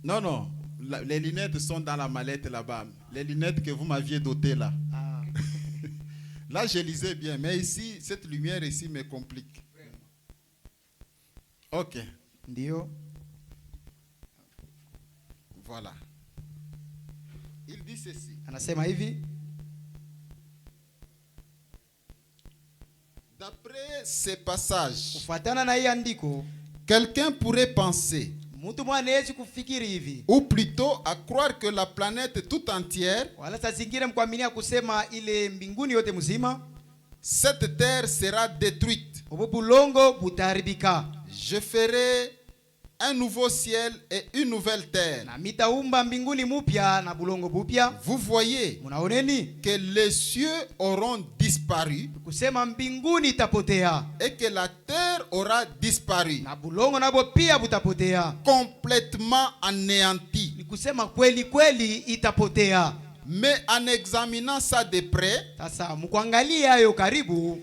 Non, non. Les lunettes sont dans la mallette là-bas. Les lunettes que vous m'aviez dotées là. Ah. Là, je lisais bien. Mais ici, cette lumière ici me complique. Ok. Ndio. Voilà. Il dit ceci. Anasema hivi. D'après ces passages, kufuatana na hii andiko, quelqu'un pourrait penser, mtu mwanaweza kufikiri hivi, ou plutôt à croire que la planète tout entière, wala saa zingine mkuaminia kusema ile mbinguni yote mzima, cette terre sera détruite. ubu bulongo butaribika. Je ferai un nouveau ciel et une nouvelle terre. Na mitaumba mbinguni mupya na bulongo bupya. Vous voyez munaoneni que les cieux auront disparu, kusema mbinguni itapotea, et que la terre aura disparu, na bulongo nabo pia butapotea, complètement anéanti. ni kusema kweli kweli itapotea. Mais en examinant ça de près, sasa mkuangalia hayo karibu,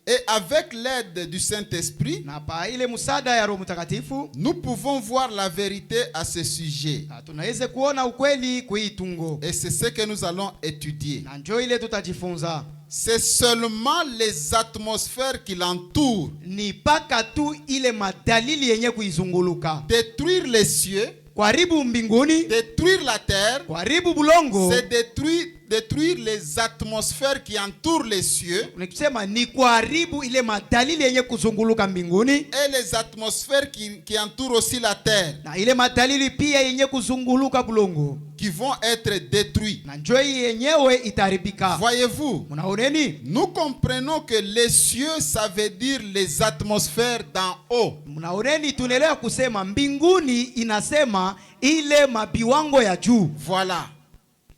et avec l'aide du Saint-Esprit, na pa ile musada ya Roho Mtakatifu, nous pouvons voir la vérité à ce sujet. tunaweza kuona ukweli kuitungo. Et c'est ce que nous allons étudier. Na njoo ile tutajifunza. C'est seulement les atmosphères qui l'entourent. Ni paka tu ile madalili yenye kuizunguluka. Détruire les cieux, kuharibu mbinguni, détruire la terre, kuharibu bulongo, c'est détruire les atmosphères qui entourent les cieux, nikisema ni kuharibu ile madalili yenye kuzunguluka mbinguni, et les atmosphères qui entourent aussi la terre, na ile madalili pia yenye kuzunguluka bulongo, qui vont être détruits. na njoo yenyewe itaribika. Voyez-vous, munaoneni, nous comprenons que les cieux, ça veut dire les atmosphères d'en haut. munaoneni, tunaelewa kusema mbinguni inasema ile mabiwango ya juu. Voilà.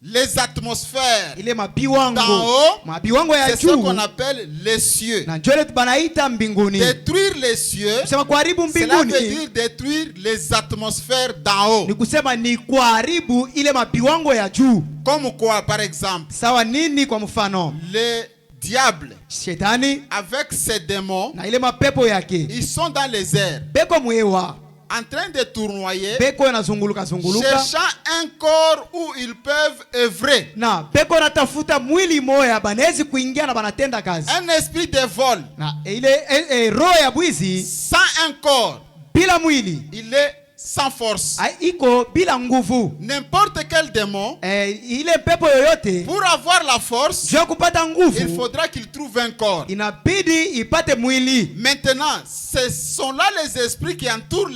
Les atmosphères ile mabiwango d'en haut, mabiwango ya c'est ce juu, qu'on appelle les cieux. na njoo banaita mbinguni. Détruire les cieux, kusema kuharibu cela veut mbinguni dire détruire les atmosphères d'en haut. ni kusema ni kuharibu ile mabiwango ya juu. Comme quoi, par exemple, Sawa nini? Kwa mfano, les diables, shetani avec ses démons, na ile mapepo yake ils sont dans les airs, beko mwewa, en train de tournoyer, beko inazunguluka zunguluka, cherchant un corps où ils peuvent œuvrer. na beko natafuta mwili moya banezi kuingia na banatenda kazi. Un esprit de vol, Na ile roho ya bwizi sans un corps, bila mwili, il est sans force. iko bila nguvu. N'importe quel démon, Ile pepo yoyote pour avoir la force, juu kupata il nguvu faudra qu'il trouve un corps. inabidi ipate mwili. Maintenant, ce sont là les esprits qui entourent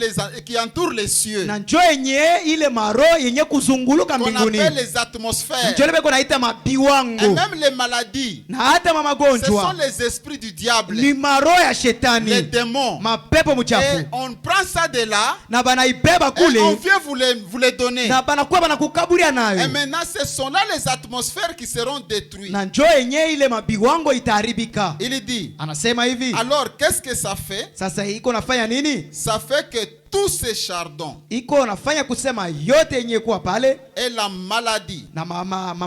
les cieux, Na njoo yenye ile maro yenye kuzunguluka qu'on mbinguni, appelle les atmosphères. njoo beko naita Et mabiwango, même les maladies, na hata ce sont magonjwa les esprits du diable, ni maro ya les shetani, démons. mapepo Et mchafu, on prend ça de là na banaibeba et on kule, vient vous les donner. na banakuwa banakukaburia Et nayo, maintenant, ce sont là les atmosphères qui seront détruites. na njoo yenye ile mabiwango itaharibika. Il dit, Anasema hivi, alors qu'est-ce que ça fait? sasa iko nafanya nini? Ça fait que tous ces chardons Iko nafanya kusema yote yenye kuwa pale, et la maladie na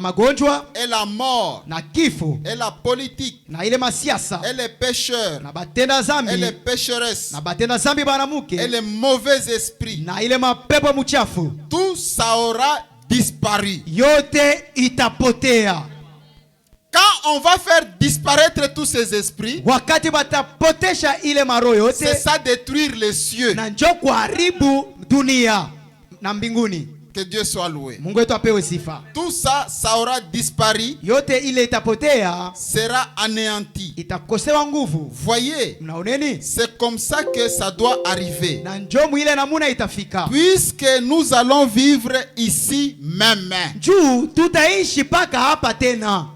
magonjwa et la mort na kifo et la politique na ile masiasa et les pécheurs na batenda et zambi les pécheresses na batenda zambi et banamuke les mauvais esprits, na ile mapepo mchafu, tout ça aura disparu. yote itapotea. Quand on va faire disparaître tous ces esprits, Wakati batapotesha ile maro c'est yote, ça détruire les cieux. na njoo kuharibu dunia na mbinguni. Que Dieu soit loué. Mungu wetu apewe sifa. Tout ça, ça aura disparu, Yote ile itapotea, sera anéanti. itakosewa nguvu. Voyez, Mnaoneni? c'est comme ça que ça doit arriver. Na njoo mwile namuna itafika. Puisque nous allons vivre ici même. Juu tutaishi paka hapa tena.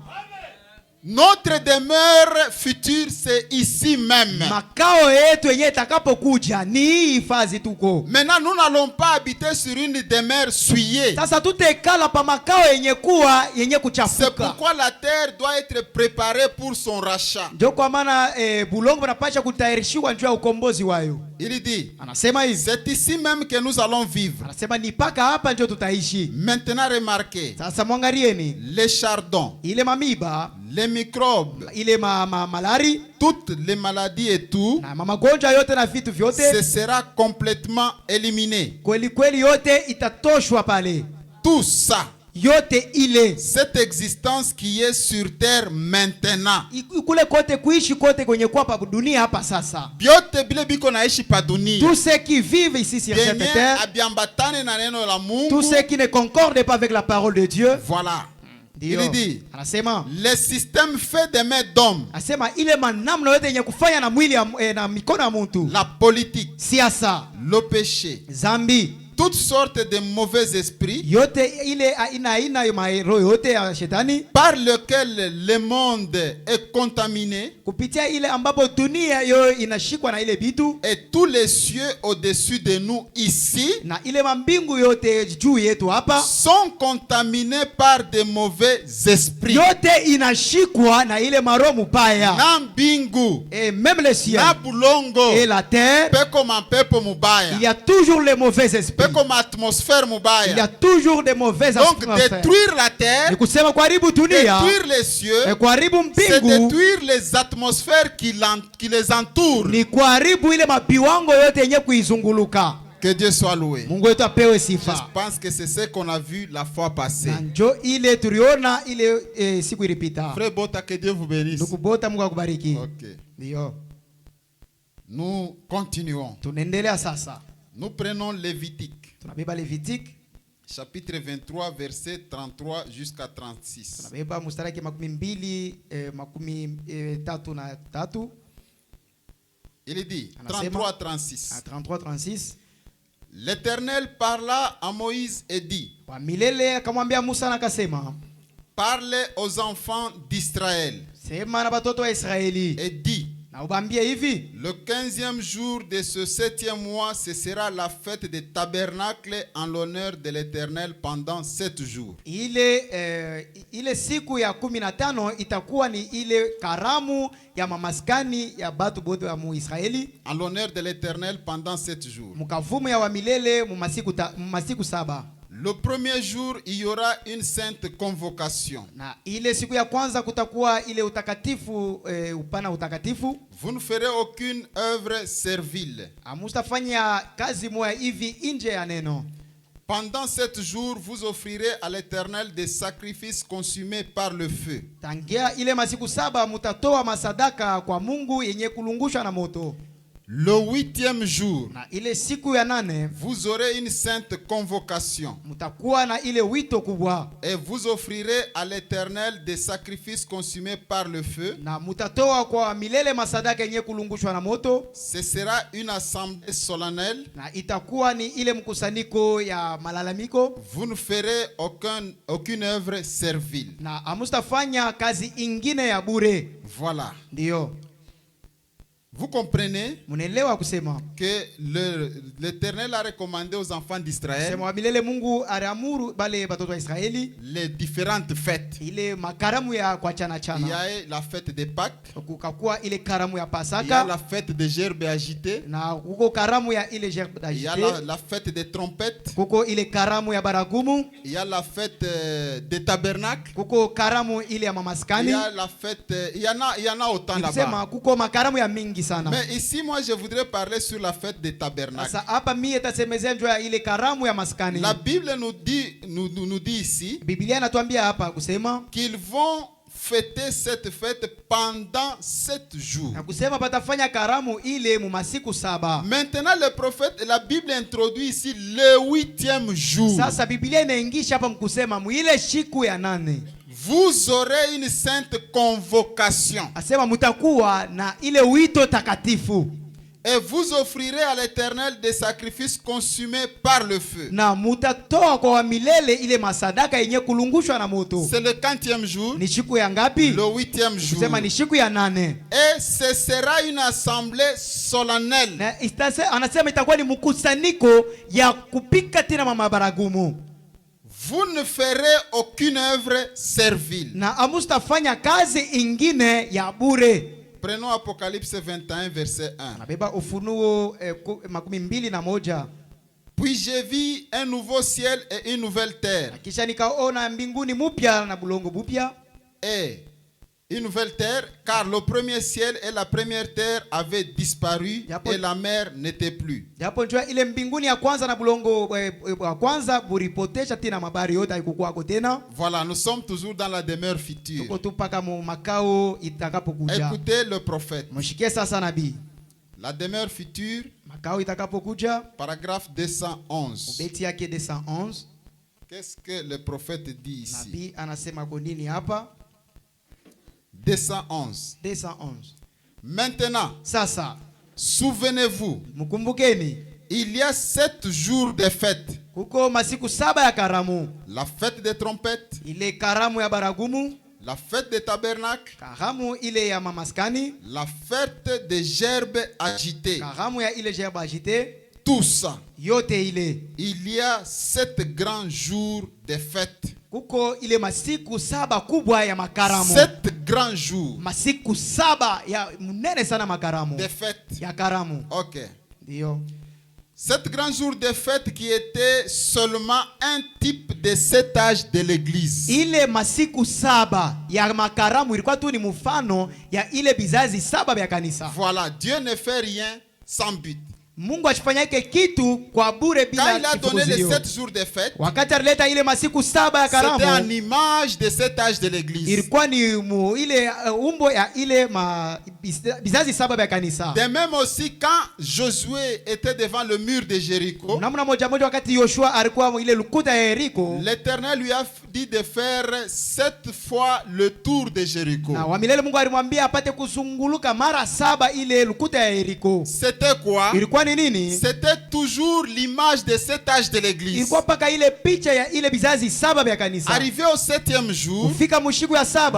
Notre demeure future, c'est ici même. Makao yetu yenye itakapokuja ni hii hifadhi tuko. Maintenant, nous n'allons pas habiter sur une demeure souillée. Sasa tutekala pa makao yenye kuwa yenye C'est kuchafuka. pourquoi la terre doit être préparée pour son rachat. Ndio kwa maana bulongo banapasha kutayarishiwa njoo ya ukombozi wayo. Il dit, Anasema hivi. c'est ici même que nous allons vivre. Anasema ni paka hapa ndio tutaishi. Maintenant, remarquez, Sasa mwangalieni les chardons, ile mamiba, les microbes, ile malari toutes les maladies et tout, na magonjwa yote na vitu ce vyote sera complètement éliminé. kweli kweli yote itatoshwa pale. Tout ça, Yote ile cette existence qui est sur terre maintenant, kule kote kuishi kote kwenye kwa pa dunia hapa sasa. biote bile biko naishi pa dunia, Tous ceux qui vivent ici sur cette yenye terre, abiambatane na neno la tous Mungu, ceux qui ne concordent pas avec la parole de Dieu, voilà. ndio Il dit, anasema le système fait des mains d'hommes, anasema ile manamna yote yenye kufanya na mwili na mikono ya mtu, la politique, siasa, le péché, zambi, toutes sortes de mauvais esprits yote ile aina ya maroho yote ya shetani, par lequel le monde est contaminé, kupitia ile ambapo dunia yo inashikwa na ile bitu, et tous les cieux au-dessus de nous ici na ile mambingu yote juu yetu hapa sont contaminés par de mauvais esprits. yote inashikwa na ile maroho mubaya. Na mbingu, Et même le ciel na bulongo, et la terre, peko mapepo il y mubaya, a toujours les mauvais esprits. peko atmosphère Il y a mubaya. toujours des mauvais Donc esprits. détruire la terre, Ni kusema kuharibu dunia, détruire les cieux, kuharibu c'est mbingu, détruire les atmosphères qui les entourent. ni kuharibu ile mabiwango yote yenye kuizunguluka. Que Dieu soit loué. Mungu wetu apewe Je sifa. pense que c'est ce qu'on a vu la fois passée. Na njo ile tuliona ile siku ilipita. Frère Bota, que Dieu vous bénisse. Ndugu Bota, Mungu akubariki. Ok. Ndio. Nous continuons. Tunaendelea sasa. Nous prenons Lévitique, Tunabeba Levitique, chapitre 23, verset 33 jusqu'à 36. tunabeba mstari wa 23:33. Il dit, Anasema, 33 à 36. 33-36. L'Éternel parla à Moïse et dit, Wa milele akamwambia Musa na akasema, parlez aux enfants d'Israël sema na batoto wa Israeli et dit, na ubambie hivi, le 15e jour de ce 7e mois, ce sera la fête des tabernacles en l'honneur de l'Éternel pendant 7 jours. ile siku ya 15 itakuwa ni ile karamu ya mamaskani ya batu bote wa Muisraeli, En l'honneur de l'Éternel pendant 7 jours. mkavumu ya wa milele mu masiku 7. Le premier jour, il y aura une sainte convocation. Na ile siku ya kwanza kutakuwa ile utakatifu, upana utakatifu. Vous ne ferez aucune œuvre servile. Amustafanya kazi moya hivi nje ya neno. Pendant 7 jours, vous offrirez à l'Éternel des sacrifices consumés par le feu. Tangia ile masiku 7 mutatoa masadaka kwa Mungu yenye kulungushwa na moto. Le 8e jour, Na ile siku ya 8 vous aurez une sainte convocation. mutakuwa na ile wito kubwa. Et vous offrirez à l'Éternel des sacrifices consumés par le feu. Na mutatoa kwa milele masadaka yenye kulungushwa na moto. Ce sera une assemblée solennelle. Na itakuwa ni ile mkusanyiko ya malalamiko. Vous ne ferez aucune œuvre servile. Na amustafanya kazi ingine ya bure. Voilà. Ndio. Vous comprenez Munaelewa kusema que l'Éternel a recommandé aux enfants d'Israël sema wa milele Mungu aliamuru bale batoto wa Israeli les différentes fêtes. ile makaramu ya kwa chana Il y chana. a la fête des Pâques, Kukakuwa ile karamu ya il y a Pasaka, la fête des gerbes agitées, na kuko karamu ya ile gerbe il y a d'agité, la fête des trompettes, kuko ile karamu ya baragumu, il y a la fête des tabernacles, kuko karamu ile ya il mamaskani. y a la fête, il y en a autant Nikisema là-bas. kuko makaramu ya mingi sana. Mais ici, moi, je voudrais parler sur la fête des tabernacles. Sasa hapa mie tasemezea njoo ya ile karamu ya maskani. La Bible nous dit ici Biblia inatuambia hapa kusema qu'ils vont fêter cette fête pendant 7 jours. na kusema batafanya karamu ile mu masiku 7. Maintenant, le prophète, la Bible introduit ici le 8e jour. Sasa Biblia inaingisha hapa mkusema mu ile siku ya 8. Vous aurez une sainte convocation. Asema mutakuwa na ile wito takatifu. Et vous offrirez à l'Éternel des sacrifices consumés par le feu. Na mutatoa kwa wa milele ile masadaka yenye kulungushwa na moto. C'est le 40e jour. Ni siku ya ngapi? Le 8e jour. Kusema ni siku ya 8. Et ce sera une assemblée solennelle. Na anasema itakuwa ni mkusanyiko ya kupika tena mama baragumu. Vous ne ferez aucune œuvre servile. Na amustafanya kazi ingine ya bure. Prenons Apocalypse 21, verset 1. Nabeba Ufunuo 21. Puis j'ai vu un nouveau ciel et une nouvelle terre. Kisha nikaona mbinguni mupya na bulongo bupya. Et une nouvelle terre, car le premier ciel et la première terre avaient disparu et la mer n'était plus. Japo njua ile mbinguni ya kwanza na bulongo wa kwanza buripotesha tena mabari yote haikukuwako tena. Voilà, nous sommes toujours dans la demeure future. Tuko tu paka mu makao itakapokuja. Écoutez le prophète. Mshikie sasa nabii. La demeure future, Makao itakapokuja. paragraphe 211. Beti yake 211. Qu'est-ce que le prophète dit ici? Nabii anasema konini hapa? 211. 211. Maintenant, Sasa, souvenez-vous, mkumbukeni, il y a 7 jours de fête. kuko masiku 7 ya karamu. La fête des trompettes, Ile karamu ya baragumu, la fête des tabernacles, karamu ile ya mamaskani, la fête des gerbes agitées. karamu ya ile gerbe agité, Tout ça, yote ile. il y a 7 grands jours de fête. Kuko ile masiku 7 kubwa ya makaramu. 7 grands jours Masiku 7 ya munene sana makaramu. de fête. Ya karamu. Ok. Ndio. 7 grands jours de fête qui étaient seulement un type de cet âge de l'église. Ile masiku 7 ya makaramu ilikuwa tu ni mfano ya ile bizazi 7 vya kanisa. Voilà, Dieu ne fait rien sans but. Mungu asifanyake kitu kwa bure Quand il bila a donné les kifuzio. 7 jours de fête, Wakati alileta ile masiku 7 ya c'était en karamu, image de cet âge de l'église. ilikuwa ni ile umbo ya ile bizazi 7 vya kanisa. De même aussi, quand Josué était devant le mur de Jéricho, Namna moja wakati Yoshua alikuwa ile lukuta ya Yeriko, l'Éternel lui a dit de faire 7 fois le tour de Jéricho. na wa milele Mungu alimwambia apate kuzunguluka mara 7 ile lukuta ya Yeriko. C'était quoi? Ilikuwa ni nini? C'était toujours l'image de cet âge de l'église. Ilikuwa paka ile picha ya ile bizazi 7 vya kanisa. Arrivé au 7e jour, Kufika mushiku ya 7,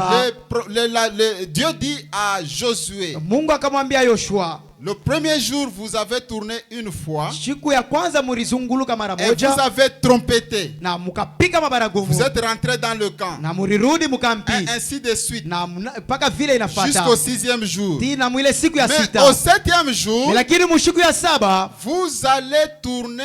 Dieu dit à Josué, Mungu akamwambia Yoshua, le premier jour, vous avez tourné une fois siku ya kwanza mulizunguluka mara et vous moja avez trompetté. na mukapika mabaragumu Vous êtes rentré dans le camp. na murirudi mukampi Et ainsi de suite. na mpaka vile inafata Jusqu'au 6e jour. tina mwile siku ya Mais 6. au 7e jour, Lakini mushiku ya 7 vous allez tourner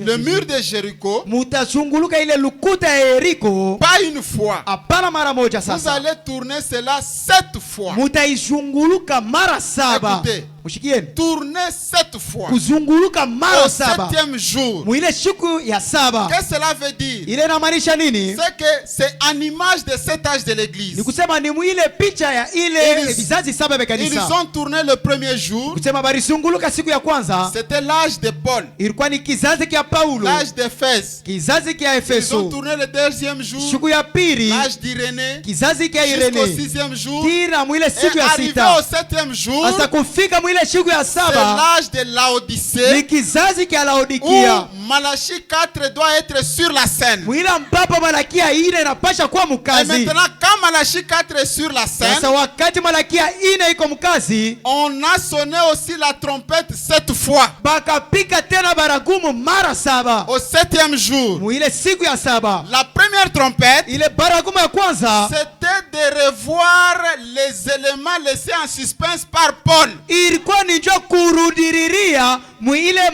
le mur de Jéricho, mutazunguluka ile lukuta ya Yeriko, pas une fois. hapana mara moja. Vous Sasa allez tourner cela 7 fois. mutaizunguluka mara 7. Écoutez. Mushikieni, Tourner 7 fois. kuzunguluka Au mara 7 7e jour. mwile siku ya 7. Qu'est-ce que cela veut dire? Ile inamaanisha nini? C'est que c'est en image de cet âge de l'église. Ni kusema ni mwile picha ya ile vizazi 7 vya Ils kanisa. ont tourné le premier jour. Kusema barizunguluka siku ya kwanza C'était l'âge de Paul, ilikuwa ni kizazi kia Paulo, l'âge d'Éphèse. kizazi kia Ils ont Efeso. tourné le deuxième jour, Siku ya pili l'âge d'Irénée, kizazi kia jusqu'au Irene. 6e jour. Tira mwile siku Et ya arrivé au 6 7e jour, hasa kufika mwile siku ya c'est 7 l'âge de ni Laodicée, kizazi kia où Laodikia. Malachie 4 doit être sur la scène. Mwile mpapa Malakia ine inapasha kuwa Et mkazi. maintenant, quand Malachie 4 est sur la scène, Sasa wakati Malakia ine iko mkazi, on a sonné aussi la trompette 7 fois. bakapika tena baragumu mara 7 Au 7e jour, mwile siku ya 7. la première trompette, Ile baragumu ya kwanza c'était de revoir les éléments laissés en suspense par Paul. ilikuwa ni njo kurudiriria mwile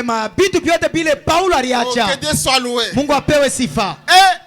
mabitu vyote vile Paulo Oh, aliacha. que Dieu soit loué. Mungu apewe sifa. Et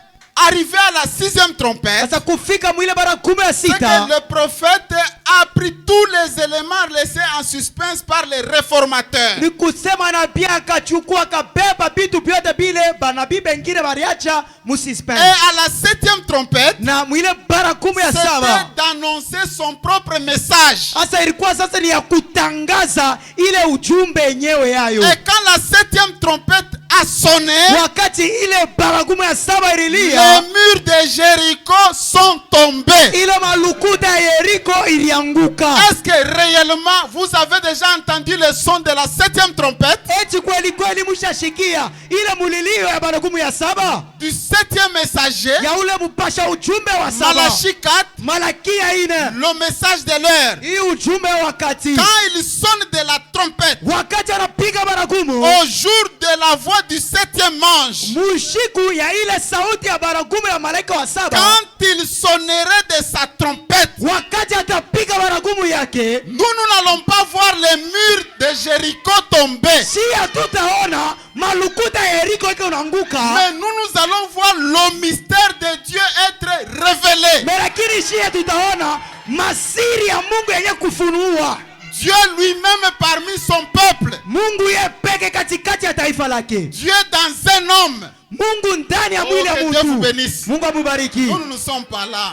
arrivé à la 6e trompette, Sasa kufika mwile baragumu ya c'est que 6, le prophète a pris tous les éléments laissés en suspense par les réformateurs. ni kusema nabii akachukua kabeba vitu vyote vile banabii bengine baliacha Et musispense. à la 7e trompette, Na mwile baragumu ya 7 c'était d'annoncer son propre message. sasa ilikuwa sasa ni ya kutangaza ile ujumbe yenyewe yayo. Et quand la 7e trompette a sonné, Wakati ile baragumu ya 7 les ililia, murs de Jéricho sont tombés. ile malukuta ya Yeriko ilianguka. Est-ce que réellement vous avez déjà entendu le son de la 7e trompette? Eti kweli kweli mushashikia ile mulilio ya baragumu ya 7 Du 7e messager, ya ule mpasha ujumbe wa 7 Malachie 4, Malakia ine, le message de l'heure. hii ujumbe wa wakati. Quand il sonne de la trompette, Wakati anapiga baragumu au jour de de la voix du 7e ange, mushiku ya ile sauti ya baragumu ya malaika wa saba, quand il sonnerait de sa trompette, wakati atapiga baragumu yake, nous n'allons pas voir les murs de Jéricho tomber, si hatutaona malukuta ya Yeriko yake unaanguka, mais nous allons voir le mystère de Dieu être révélé. lakini si tutaona masiri ya Mungu yenye kufunua. Dieu lui-même parmi son peuple, Mungu yeye peke katikati ya taifa lake, Dieu dans un homme. Mungu ndani ya mwili ya que Dieu vous mtu. bénisse. Mungu amubariki. Nous ne sommes pas là.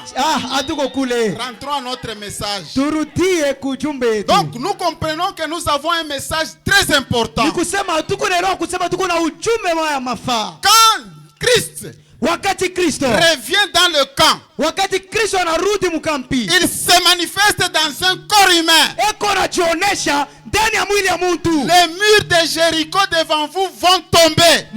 Hatuko kule. Rentrons à notre message. Turudie kujumbe yetu. Donc nous comprenons que nous avons un message très important. Ni kusema tuko na roho kusema tuko na ujumbe wa mafaa. Quand Christ Wakati Kristo revient dans le camp, wakati Kristo anarudi mkampi, il se manifeste dans un corps humain. eko anajionesha ndani ya mwili ya mtu. Les murs de Jéricho devant vous vont tomber.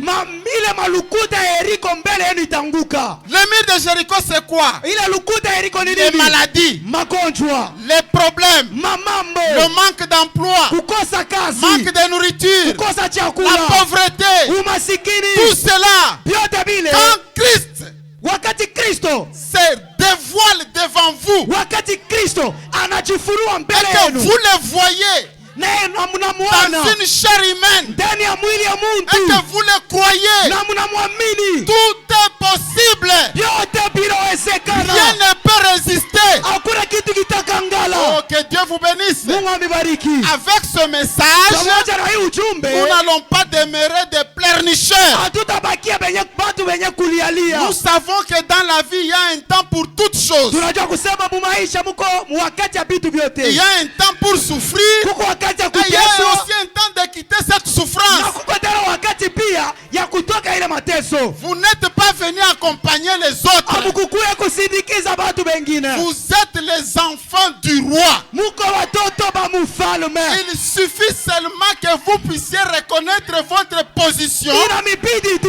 Ile malukuta ya Yeriko mbele yenu itanguka. Les murs de Jéricho c'est quoi? Ile lukuta ya Yeriko ni Les nini? maladies, Magonjwa, les problèmes, mamambo, le manque d'emploi, kukosa kazi, manque de nourriture, kukosa la chakula, pauvreté, umasikini, tout cela. vyote vile. Quand Christ Wakati Kristo se dévoile devant vous wakati Kristo anajifunua et mbele que yenu, vous le voyez naye dans mnamuona une chair humaine ndani ya mwili ya et mtu, que vous le croyez, na mnamwamini, tout est possible. vyote vinawezekana. Rien ne peut résister. Hakuna kitu kitakangala. Oh, que Dieu vous bénisse. Mungu amibariki. Avec ce message, Pamoja na hii ujumbe, nous n'allons pas demeurer des pleurnicheurs. hatutabakia watu wenye kulialia. Nous savons que dans la vie, il y a un temps pour toutes choses. Tunajua kusema mu maisha muko wakati ya vitu vyote. Il y a un temps pour souffrir. Kuko wakati ya Et il y a kuteswa, aussi un temps de quitter cette na souffrance. kuko tena wakati pia ya kutoka ile mateso. Vous n'êtes pas venus accompagner les autres. Amukukuye kusindikiza watu wengine. Vous êtes les enfants du roi. Muko watoto ba mfalme. Il suffit seulement que vous puissiez reconnaître votre position. Inamibidi tu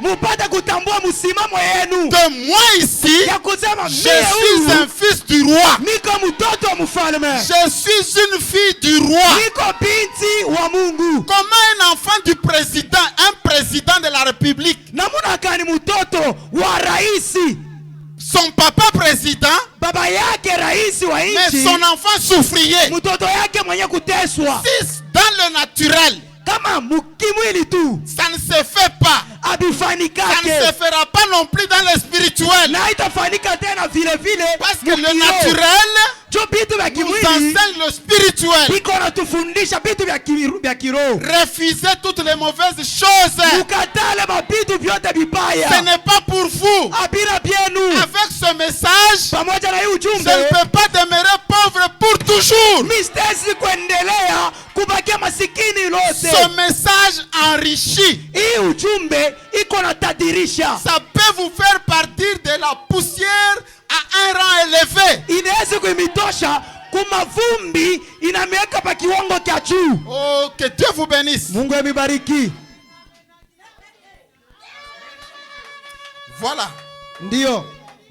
mupate kutambua msimamo yenu. De moi ici, Ya kusema je suis un fils du roi. niko mtoto wa mfalme. Je suis une fille du roi. Niko binti wa Mungu. Comment un enfant du président, un président de la République, Namuna gani mtoto wa raisi, son papa président, baba yake raisi wa mais nchi, son enfant souffrier? mtoto yake mwenye kuteswa? Si dans le naturel, Kama mukimwili tu ça ne se fait pas. Ça ne abifanikake, se fera pas non plus dans le spirituel. na itafanika tena vile vile. Parce que le mukiro. naturel Jo vitu vya nous kimwili enseigne le spirituel. biko natufundisha vitu vya kiroho. Refusez toutes les mauvaises choses. Mukatale mabitu vyote Ce vibaya. n'est pas pour vous. Abira byenu. Avec ce message, Pamoja na hii je ujumbe, ne peux pas demeurer pauvre pour toujours. mistesi kuendelea kubakia masikini Ce lote. message enrichit. Hii ujumbe iko na tadirisha. Ça peut vous faire partir de la poussière à un rang élevé. Inaweza kuimitosha kumavumbi, inameweka pa kiwango cha juu. Oh, que Dieu vous bénisse. Mungu amibariki. Voilà. Ndio.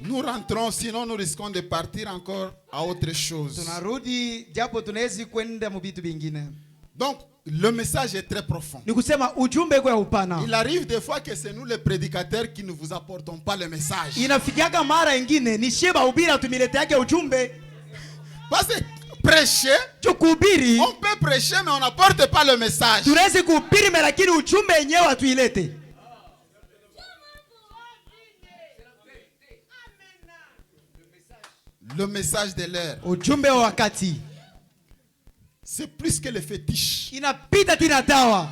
Nous rentrons, sinon nous risquons de partir encore à autre chose. Tunarudi japo tunawezi kwenda mu vitu vingine. Donc, le message est très profond. Ni kusema ujumbe kwa upana. Il arrive des fois que c'est nous les prédicateurs qui ne vous apportons pas le message. Inafikiaga mara ingine ni sheba ubira tumilete yake ujumbe. Parce que prêcher, Tukubiri, on peut prêcher mais on n'apporte pas le message. tunaweza kuhubiri lakini ujumbe yenyewe atuilete. Le message de l'air, Ujumbe wa wakati c'est plus que le fétiche. inapita tina dawa.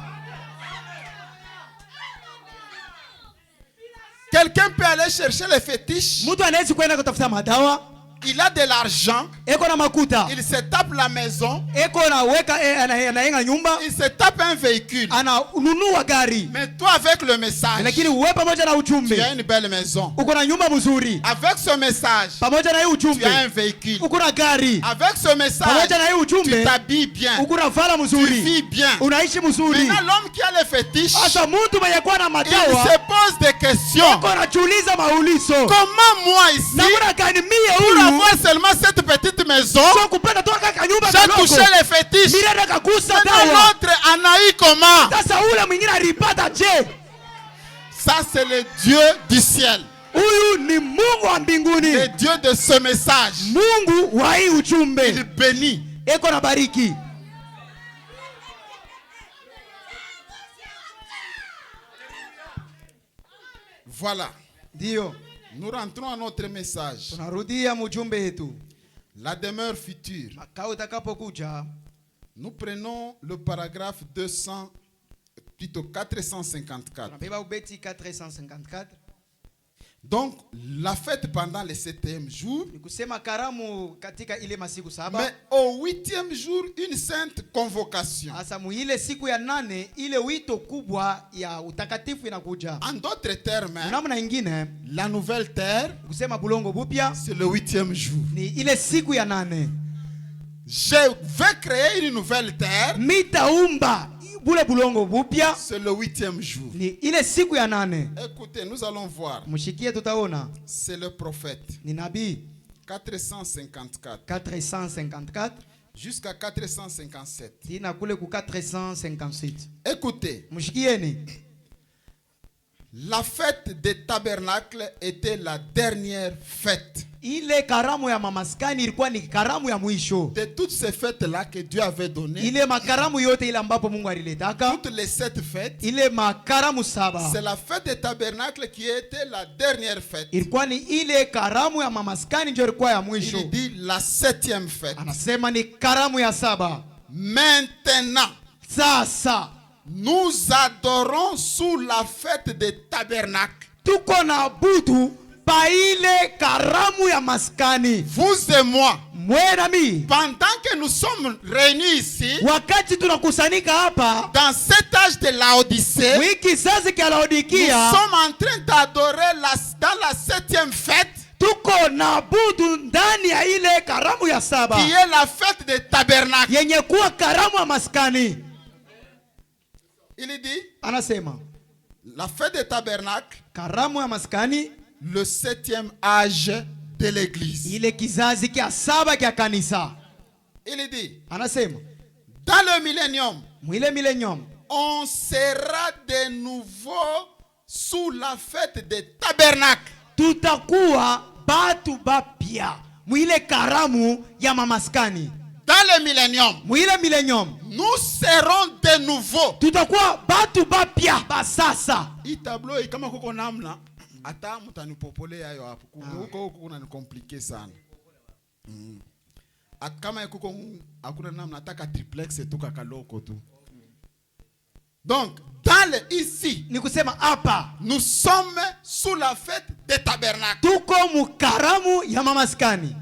Quelqu'un peut aller chercher le fétiche. Mtu anaweza kwenda kutafuta madawa, Il a de l'argent. eko na makuta, Il se tape la maison. eko na weka anayenga nyumba, Il se tape un véhicule. ananunua gari. Mais toi, avec le message, Lakini uwe pamoja na tu as ujumbe, une belle maison. uko na nyumba mzuri. Avec ce message, Pamoja na hii tu as un ujumbe, véhicule. uko na gari. Avec ce message, Pamoja na hii tu ujumbe, t'habilles bien. uko na vala Tu mzuri, vis bien. unaishi mzuri. Maintenant, l'homme qui a le fétiche, Sasa mtu mwenye kuwa na il madawa se pose des questions. uko najiuliza maulizo, Comment moi ici, namna gani mie pour huyu avoir seulement cette petite maison, sio kupenda toka kaka nyumba j'ai ndogo. touché les fétiches. Mimi nikagusa Maintenant dawa. l'autre en a eu comment? Sasa ule mwingine alipata je? Ça c'est le Dieu du ciel. Huyu ni Mungu wa mbinguni. Le Dieu de ce message. Mungu wa hii ujumbe. Il bénit. Eko na bariki. Voilà. Ndio. Nous rentrons à notre message. Tunarudia mjumbe wetu. La demeure future. Makao itakapokuja. Nous prenons le paragraphe 454. Tunabeba ubeti 454. Donc, la fête pendant le 7e jour, Ni kusema karamu katika ile masiku saba. mais au 8e jour, une sainte convocation. Asa muile siku ya 8 ile wito kubwa ya utakatifu inakuja. En d'autres termes, Namna ingine la nouvelle terre, kusema bulongo bupya c'est le 8e jour. ni ile siku ya 8. Je vais créer une nouvelle terre, Mitaumba bule bulongo bupya c'est le 8e jour. ni ile siku ya 8. Écoutez, nous allons voir. Mshikie tutaona. C'est le prophète. Ni nabii 454 454 jusqu'à 457. tina kule ku 458. Écoutez, Mshikieni. la fête des tabernacles était la dernière fête. Ile karamu ya mamaskani ilikuwa ni karamu ya mwisho. De toutes ces fêtes-là que Dieu avait données, Ile makaramu yote ile ambapo Mungu aliletaka, toutes les 7 fêtes, ile makaramu saba c'est la fête des tabernacles qui était la dernière fête. ilikuwa ni ile karamu ya mamaskani ndio ilikuwa ya mwisho. Il dit la 7e fête. Anasema ni karamu ya saba. Maintenant, Sasa nous adorons sous la fête des tabernacles. tuko na abudu pa ile karamu ya maskani. Vous et moi, Mwe na mi, pendant que nous sommes réunis ici, wakati tunakusanyika hapa dans cet âge de Laodicée, wiki sasa kia nous Laodikia, sommes en train d'adorer dans la 7e fête, tuko na abudu ndani ya ile karamu ya saba qui est la fête des tabernacles. yenye kuwa karamu ya maskani. Il dit, Anasema la fête des tabernacles, karamu ya maskani le 7e âge de l'église. ile kizazi kia saba kia kanisa. Il dit, Anasema dans le millénium, mwile millennium on sera de nouveau sous la fête des tabernacles. tutakuwa batu bapya mwile karamu ya mamaskani. Dans le millénium, Mwile millennium nous serons de nouveau. tutakuwa batu bapya basasa. Hii tableau kama kuko namna hata mtanipopolea hayo hapo. Huko kuna ni compliqué sana. Kama kuko hakuna namna nataka triplex tu kakaloko tu. Donc, dans le ici, Ni kusema hapa nous sommes sous la fête des tabernacles. tuko mukaramu ya mamaskani.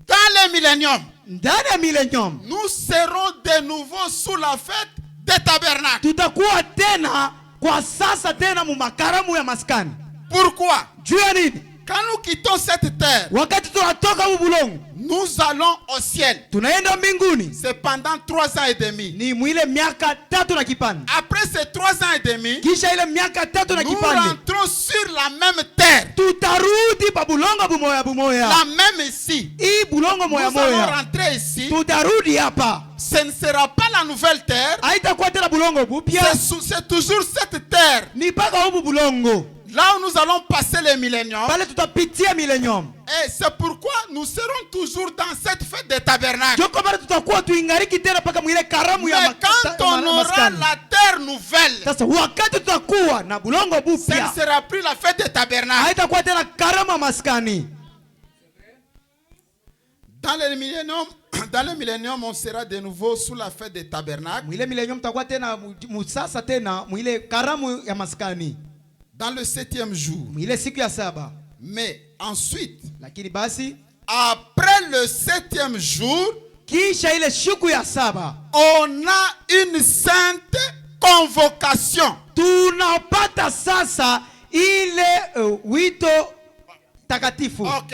Dans le millénium, Ndani ya millennium nous serons de nouveau sous la fête des tabernacles. tutakuwa tena kwa sasa tena mu makaramu ya maskani. Pourquoi? Juu ya nini? Quand nous quittons cette terre, Wakati tunatoka mubulongo nous allons au ciel. tunaenda mbinguni, C'est pendant 3 ans et demi. ni mwile miaka 3 na kipande. Après ces 3 ans et demi, Kisha ile miaka 3 na nous kipande rentrons sur la même terre. tutarudi pa bulongo bumoya bumoya. La même ici. Hii bulongo Nous moya allons moya rentrer ici. tutarudi hapa. Ce ne sera pas la nouvelle terre. Haitakuwa tena bulongo bupya, C'est toujours cette terre. ni paka hubu bulongo Là où nous allons passer les milléniums. pale tutapitia millennium. Et c'est pourquoi nous serons toujours dans cette fête des tabernacles. Joko mara tutakuwa tuingariki tena paka mwile karamu ya Mais quand on aura maskani. la terre nouvelle, Sasa wakati tutakuwa na bulongo ce ne bupya, sera plus la fête des tabernacles. haitakuwa tena karamu ya maskani. Dans le millénium, on sera de nouveau sous la fête des tabernacles. Mwile millennium tutakuwa tena musasa tena mwile karamu ya maskani. Dans le 7e jour. Mwile siku ya saba. Mais ensuite, Lakini basi après le 7e jour, kisha ile siku ya saba on a une sainte convocation. tunapata sasa ile wito takatifu. Ok.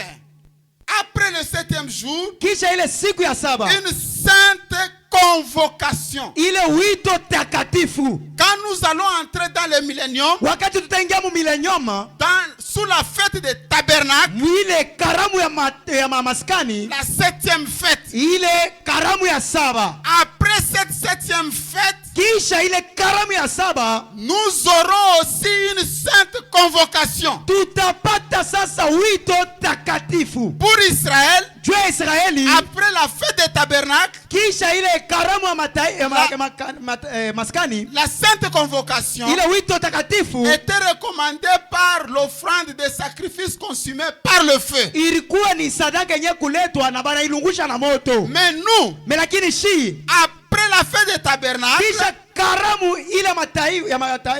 Après le 7e jour, Kisha ile siku ya saba une sainte convocation. ile wito takatifu. Quand nous allons entrer dans le millénium, Wakati tutaingia mu millennium, sous la fête des tabernacles, mwile karamu ya maskani, la 7e fête. ile karamu ya saba. Après cette 7e fête, Kisha ile karamu ya saba, nous aurons aussi une sainte convocation tutapata sasa wito takatifu pour Israël. juu ya Israeli. Après la fête des tabernacles, Kisha ile karamu ya maskani, la sainte convocation ile wito takatifu était recommandée par l'offrande des sacrifices consumés par le feu. ilikuwa ni sadaka yenye kuletwa na bana ilungusha na moto. Mais nous, Lakini shi après la fête des tabernacles, kisha karamu ile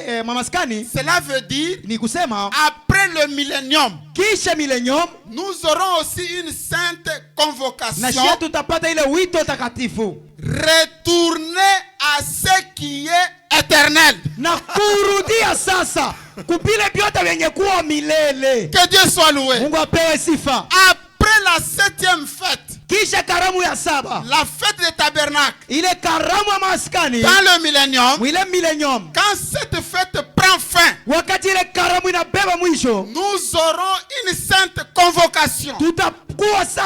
ya mamaskani, cela veut dire ni kusema après le millénium, kisha millennium, nous aurons aussi une sainte na convocation. shia tutapata ile wito takatifu Retourner à ce qui est éternel. na kurudia sasa kupile vyote vyenye kuwa milele. Que Dieu soit loué. Mungu apewe sifa. Après la 7e fête, Kisha karamu ya saba, la fête des tabernacles, ile karamu ya maskani dans le millénium, mwile millennium, quand cette fête prend fin, wakati ile karamu inabeba mwisho, nous aurons une sainte convocation.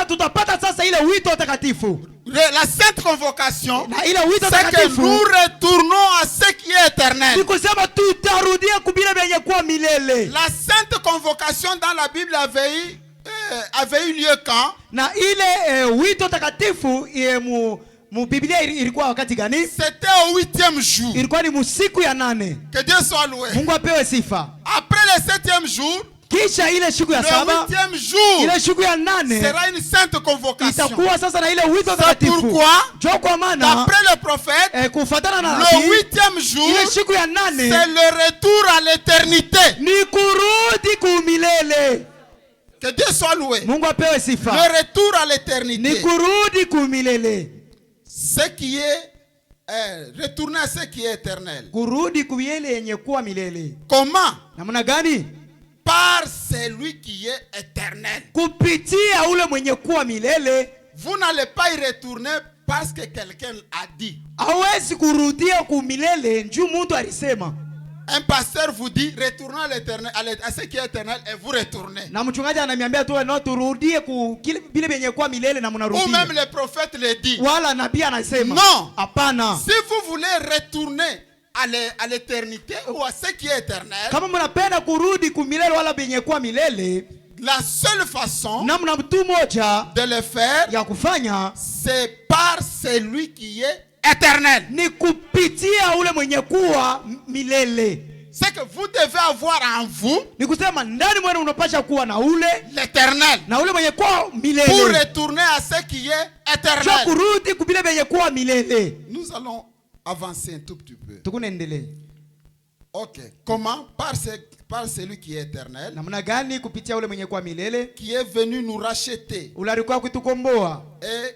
tutapata sasa ile wito takatifu. La sainte convocation, Na ile wito c'est que takatifu nous retournons à ce qui est éternel. ni kusema tutarudia kubile vyenye kuwa milele. La sainte convocation dans la Bible avait eu lieu quand? Na ile wito takatifu mu Biblia ilikuwa wakati gani? C'était au 8e jour. Ilikuwa ni musiku ya 8. Que Dieu soit loué. Mungu apewe sifa. Après le 7e jour, Kisha ile siku ya le saba, 8e jour ile siku ya 8 sera une sainte convocation. itakuwa sasa na ile wito C'est takatifu. pourquoi, Jo kwa maana d'après le prophète, kufuatana na le nabii, 8e jour, ile siku ya c'est 8 le retour à l'éternité. ni kurudi kumilele. Que Dieu soit loué. Mungu apewe sifa. Le retour à Ni l'éternité. kurudi kumilele. Ce qui est retourner à ce qui est éternel. Kurudi kumilele yenye kuwa milele. Comment? Namna gani? Par celui qui est éternel. Kupitia ule mwenye kuwa milele. Vous n'allez pas y retourner parce que quelqu'un a dit. Hawezi kurudia kumilele njoo mtu alisema. Un pasteur vous dit retournons à l'éternel, à ce qui est éternel, et vous retournez. Na mchungaji ananiambia tu no turudie kile vile vyenye kuwa milele na mnarudia. Ou même le prophète le dit. Wala nabii anasema. Non. Hapana. Si vous voulez retourner à l'éternité ou à ce qui est éternel, Kama mnapenda kurudi kumilele wala vyenye kuwa milele, la seule façon namna mtu moja de le faire, ya kufanya c'est par celui qui est éternel. ni kupitia ule mwenye kuwa milele. C'est que vous devez avoir en vous Ni kusema ndani mwenu unapasha kuwa na ule l'éternel na ule mwenye kuwa milele. pour retourner à ce qui est Cho éternel. kurudi kubile vyenye kuwa milele. Nous allons avancer un tout petit peu. Tukunendelee. Ok. Comment? Par celui qui est éternel, Namna gani kupitia ule mwenye kuwa milele? qui est venu nous racheter Ularikuwa kutukomboa et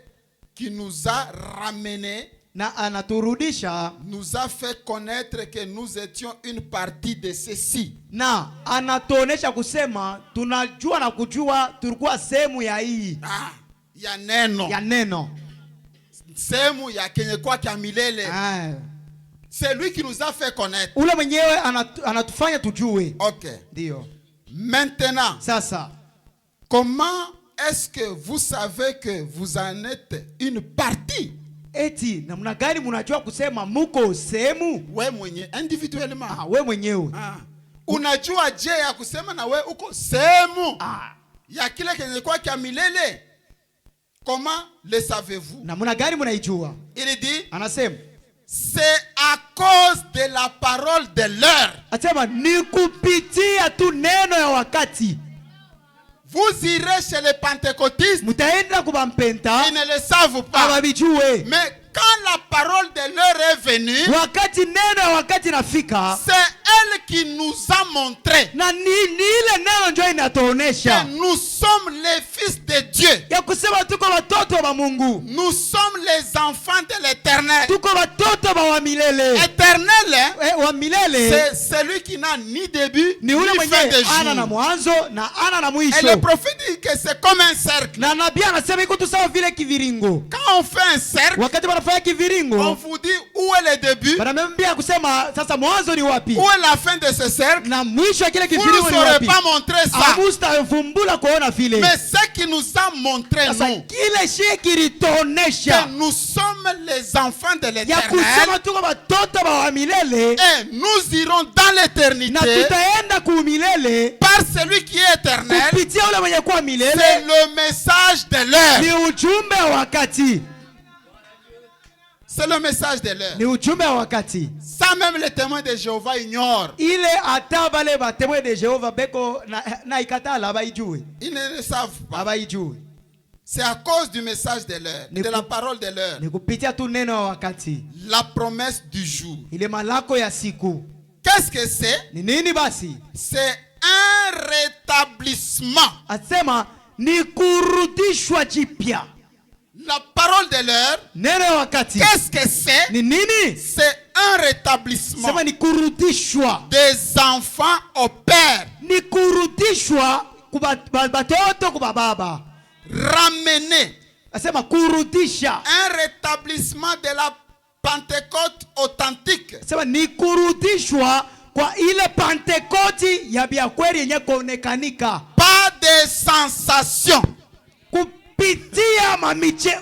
qui nous a ramenés, na anaturudisha nous a fait connaître que nous étions une partie de ceci. na anatuonesha kusema tunajua na kujua tulikuwa sehemu ya hii Ya neno. ya neno. Sehemu ya kenye kwa kia milele. C'est lui qui nous a fait connaître. Ule mwenyewe anatufanya tujue. Ok. Ndio. Maintenant, Sasa comment est-ce que vous savez que vous en êtes une partie? eti namna gani mnajua kusema muko sehemu? We mwenye individuellement. We mwenyewe. Unajua je ya kusema na we uko sehemu ya kile kenye kwa kia milele? Comment le savez-vous? Namna gani mnaijua? Il dit, anasema c'est à cause de la parole de l'heure. Asema ni kupitia tu neno ya wakati. Vous irez chez les pentecôtistes. Mutaenda kubampenta. Ils ne le savent pas. Ababijue. Mais quand la parole de l'heure est venue, wakati neno ya wakati nafika, c'est elle qui nous a montré na ni ile neno ndio inatuonesha que nous sommes les fils de Dieu. ya kusema tuko watoto wa Mungu. Nous sommes les enfants de l'Éternel. Tuko watoto wa milele. Éternel, wa milele c'est celui qui n'a ni début ni ni ule fin de mwenye ana na jour. mwanzo na ana na mwisho. Et le prophète dit que c'est comme un cercle. Na nabii anasema iko tu sawa vile kiviringo. Quand on fait un cercle, wakati wanafanya kiviringo, on vous dit où où est le début? Wananiambia kusema sasa mwanzo ni wapi? Où est la fin de ce cercle? Na mwisho kile Vous kifuniko ne ni saurez wapi? pas montrer ça. Amustafumbula kuona vile. Mais ce qui nous a montré, Sasa nous, kile shie kilituonesha que nous sommes les enfants de ya l'éternel kusema tuko watoto wa milele et nous irons dans na l'éternité tutaenda kumilele par celui qui est éternel. kupitia ule mwenye kuwa C'est milele. le message de l'heure. Ni ujumbe wa wakati, C'est le message de l'heure. ni ujumbe wa wakati. Ça même les témoins de Jéhovah ignorent. Ile hata bale batemwe de Jehova beko na ikatala abaijue, Ils ne le savent pas. abaijue. C'est à cause du message de l'heure, de la parole de l'heure, Ni kupitia tu neno wa wakati, la promesse du jour. ile malako ya siku. Qu'est-ce que c'est? Ni nini basi? C'est un rétablissement. Asema ni kurudishwa jipya. La parole de l'heure, Neno ya wakati qu'est-ce que c'est? ni nini? C'est un rétablissement Sema ni kurudishwa, des enfants au Père. ni kurudishwa kuba batoto kuba baba. Ramener. Asema kurudisha, Un rétablissement de la Pentecôte authentique. asema ni kurudishwa kwa ile Pentekoti ya biakweli yenye kuonekanika Pas des sensations. kupitia mamiche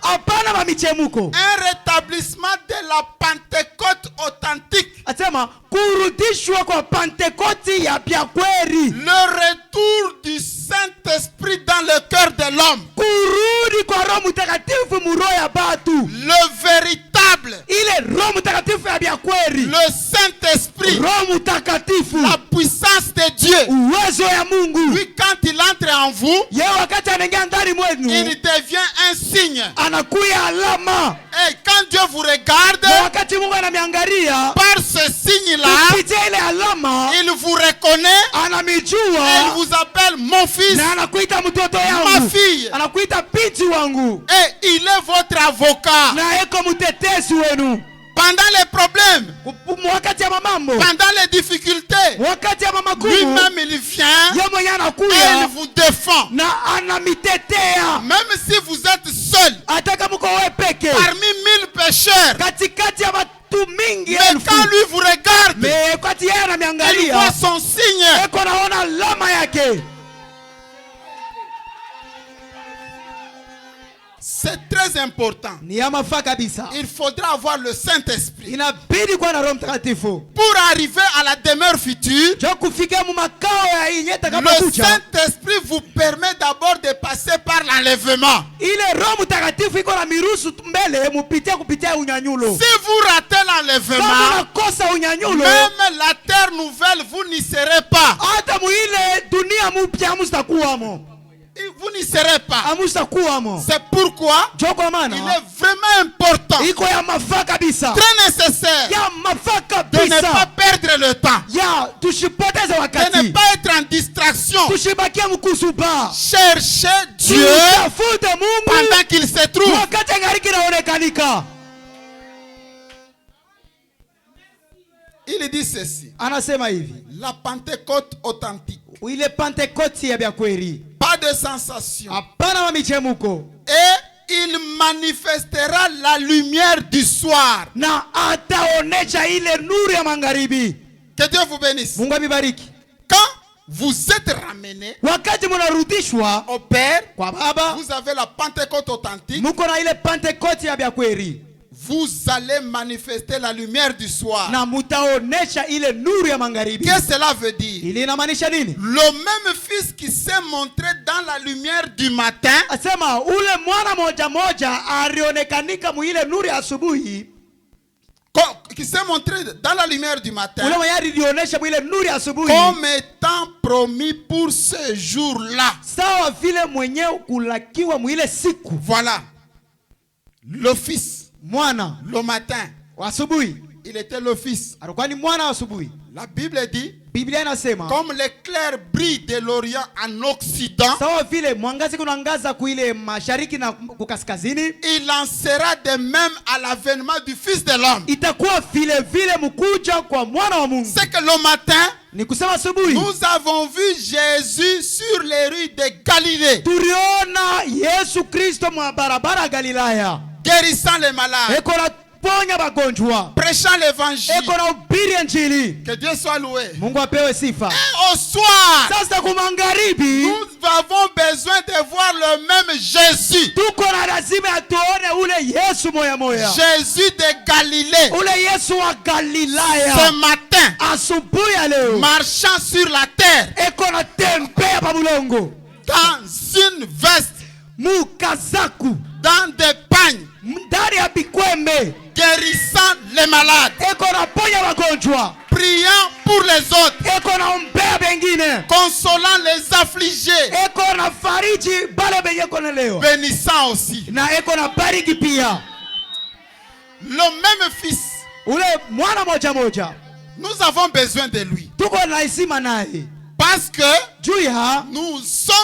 hapana mamichemuko. Un rétablissement de la Pentecôte authentique. Asema kurudishwa kwa Pentekoti ya biakweli, Le retour du Saint-Esprit dans le cœur de l'homme. kurudi kwa Roho Mtakatifu muroho ya batu, Le véritable. ile Roho Mtakatifu ya biakweli, Le Saint-Esprit. Roho Mtakatifu, La puissance de Dieu. uwezo ya Mungu. Puis quand il entre en vous, Yeye wakati anaingia ndani mwenu il devient un signe. anakuya alama, Et quand Dieu vous regarde, na wakati Mungu anamiangalia par ce signe-là, kupitia ile alama il vous reconnaît et il anamijua vous appelle mon fils na anakuita mtoto ma yangu, fille. anakuita binti wangu, Et il est votre avocat. na eko mtetezi wenu Pendant les problèmes, wakati ya mamambo, pendant les difficultés, wakati ya mamagumu, lui-même il vient yeye mwenye et il anakuya vous défend. na anamitetea. Même si vous êtes seul Hata kama uko wewe peke parmi 1000 pécheurs, katikati ya watu mingi mais elfu, quand lui vous regarde, me wakati yeye il voit anamiangalia son signe. eko naona alama yake. C'est très important. Ni ya mafaa kabisa, Il faudra avoir le Saint-Esprit inabidi kuwa na Roho Mtakatifu pour arriver à la demeure future. jo kufikia mu makao ya inyeta kama Le kucha. Saint-Esprit vous permet d'abord de passer par l'enlèvement. Ile Roho Mtakatifu iko na miruhusu mbele mupitia kupitia unyanyulo. Si vous ratez Kama l'enlèvement, unakosa unyanyulo, même la terre nouvelle, vous n'y serez pas. hata muile dunia mupya amustakuwamo, Vous n'y serez pas. amustakuwamo. C'est pourquoi Jo kwa il maana est vraiment important, iko ya mafaa kabisa, très nécessaire, ya mafaa de ne pas kabisa, perdre le temps, ya tushipoteze de ne wakati, pas être en distraction. tushibakia mkusuba, Cherchez Dieu tutafute Mungu pendant qu'il se trouve. wakati ngariki naonekanika. Il dit ceci. Anasema hivi, La Pentecôte authentique. ile Pentekoti ya biakweli, Pas de sensation. hapana mamichemuko, Et il manifestera la lumière du soir. na ataonesha ile nuru ya magharibi. Que Dieu vous bénisse. Mungu abibariki. Quand vous êtes ramenés Wakati munarudishwa au Père, kwa Baba, vous avez la Pentecôte authentique. muko na ile Pentekoti ya biakweli, Vous allez manifester la lumière du soir. na mutaonesha ile nuru ya magharibi. Qu'est-ce que cela veut dire? Ili inamaanisha nini? Le même fils qui s'est montré dans la lumière du matin, Asema ule mwana moja moja alionekanika mu ile nuru ya asubuhi, qui s'est montré dans la lumière du matin, ule mwenye alionesha mu ile nuru ya asubuhi, comme étant promis pour ce jour-là. sawa vile mwenyewe kulakiwa mu ile siku. Voilà. Le fils, Mwana le matin, wa asubuhi il était le fils. alikuwa ni mwana wa asubuhi. La Bible dit, Biblia inasema comme l'éclair brille de l'Orient en Occident, sawa vile mwangazi kunaangaza kuile mashariki na kukaskazini, il en sera de même à l'avènement du Fils de l'homme. itakuwa vile vile mkuja kwa mwana wa Mungu. C'est que le matin, Ni kusema asubuhi nous avons vu Jésus sur les rues de Galilée, tuliona Yesu Kristo mwa barabara ya Galilaya guérissant les malades, eko na kuponya wagonjwa, prêchant l'évangile. eko na ubiri injili. Que Dieu soit loué. Mungu apewe sifa. Et au soir, Sasa kumangaribi, nous avons besoin de voir le même Jésus. tuko na lazima ya tuone ule Yesu moya moya, Jésus de Galilée. ule Yesu wa Ce Galilaya. matin, Asubuhi ya leo marchant sur la terre, eko na tembea pa mulongo, dans une veste, mukazaku, dans des pagnes, ndani ya bikwembe, guérissant les malades, eko na ponya wagonjwa, priant pour les autres, eko na ombea bengine, consolant les affligés, eko na fariji bale benye konelewa, bénissant aussi. na eko na bariki pia. Le même Fils, Ule mwana moja moja nous avons besoin de lui. tuko na heshima naye, Parce que juu ya nous sommes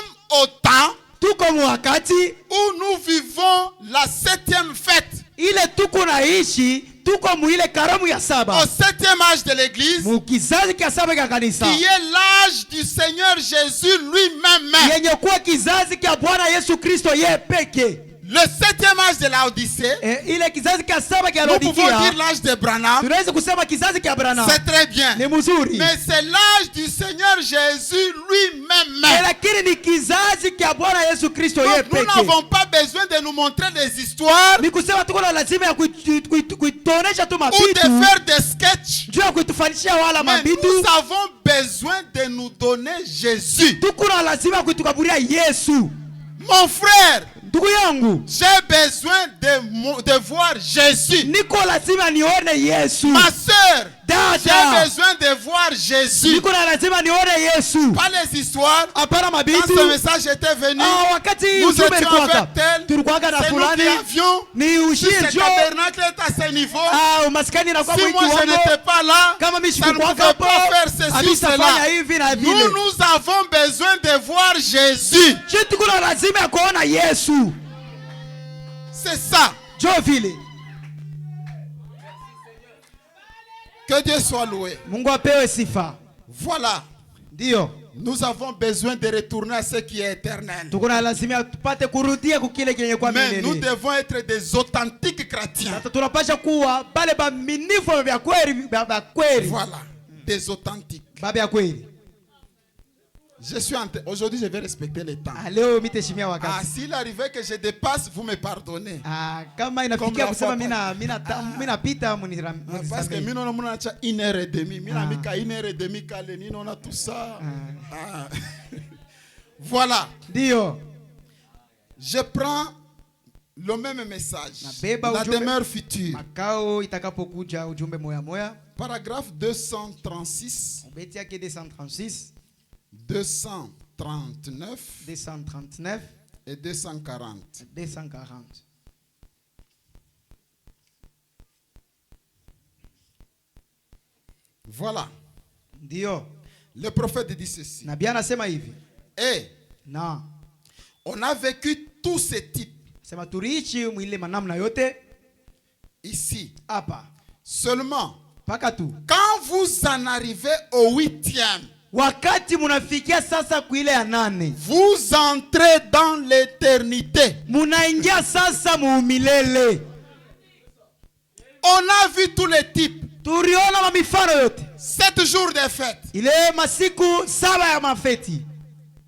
au temps tuko mwakati où nous vivons la 7e fête, ile tuko naishi, tuko muile karamu ya au saba, 7e âge de l'église, mukizazi kia saba kia kanisa, qui est l'âge du Seigneur Jésus lui-même. yenye kuwa kizazi kia Bwana Yesu Kristo ye peke. Le 7e âge de la Odyssée, Ile kizazi kia saba kia nous pouvons dire Laodikia, l'âge de Branham, tunaweza kusema kizazi kia Branham c'est très bien. ni mzuri, Mais c'est l'âge du Seigneur Jésus lui-même. lakini ni kizazi kia Bwana Yesu Kristo ye Donc, nous peke. n'avons pas besoin de nous montrer des histoires Ni kusema tuko na lazima ya kuitonesha tu ou de mabitu faire des sketchs. juu ya kuitufanisha wala Mais mabitu. nous avons besoin de nous donner Jésus. Tuko na lazima ya kuitukaburia Yesu. Mon frère, Ndugu yangu, j'ai besoin de voir Jésus. niko lazima nione Yesu. Ma soeur, j'ai Dada, besoin de voir Jésus. niko na lazima nione Yesu. Pas les histoires. Hapana Quand mabitu. ce message était venu, Wakati nous ujumbe étions ilikuwaka, avec tel. tulikuwaka na C'est nous qui fulani, avions. ni Si ushie ce njo. tabernacle est à ce niveau, Umaskani na kwa si moi je mwiki n'étais wako, pas là, kama mimi ça ne sikuwaka pouvait hapo, pas faire ceci ou habitafanya cela. hivi na vile. Nous avons besoin de voir Jésus. Je tuko na lazima ya kuona Yesu. C'est ça. Jo vile. Que Dieu soit loué. Mungu apewe sifa. Voilà. Ndio. Nous avons besoin de retourner à ce qui est éternel. Tuko na lazima tupate kurudia kukile kenye kwa Mais nous milele. devons être des authentiques chrétiens. Sasa tunapasha kuwa bale baaminifu vya kweli, vya kweli. Voilà. Des authentiques. Baba ya kweli. Aujourd'hui, je vais respecter le temps. Leo miteshimia wakati. S'il arrivait que je dépasse, vous me pardonnez. Kama inafikia kusema mina pita Parce que nous avons 1h30. Nous avons 1h30. Nous avons tout ça. Voilà. Ndio. Je prends le même message. Nabeba La ujumbe, demeure future. makao itakapokuja ujumbe moya moya. Paragraphe 236. Beti yake 236, 239 239 et 240. 240. Voilà. Ndio. Le prophète dit ceci. Nabii anasema hivi. Na on a vécu tous ces types. Sema tuliishi mwile manamna yote ici. Hapa. Seulement. Paka tu. Quand vous en arrivez au 8e. Wakati munafikia sasa kuile ya 8. Vous entrez dans l'éternité. Munaingia sasa muumilele. On a vu tous les types. Turiona mamifano yote. 7 jours de fête. Ile masiku 7 ya mafeti.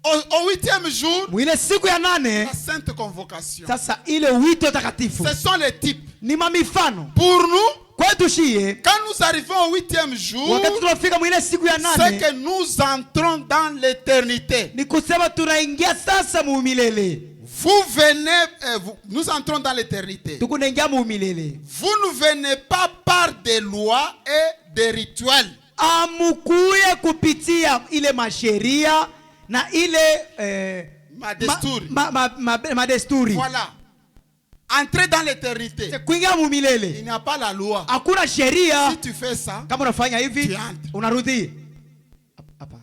Au 8e jour, mwile siku ya 8, la sainte convocation. Sasa ile wito takatifu. Ce sont les types. Ni mamifano. Pour nous, kwetu shie, quand nous arrivons au 8e jour, wakati tunafika mwile siku ya 8, c'est que nous entrons dans l'éternité. Ni kusema tunaingia sasa muumilele. Vous venez, nous entrons dans l'éternité. Tukunaingia muumilele. Vous ne venez pas par des lois et des rituels. Amukuye kupitia ile masheria na ile madesturi. Voilà. Entrer dans l'éternité. Kuingia muumilele. Il n'y a pas la loi. Hakuna sheria. Si tu fais ça, kama unafanya hivi, unarudi. Hapana.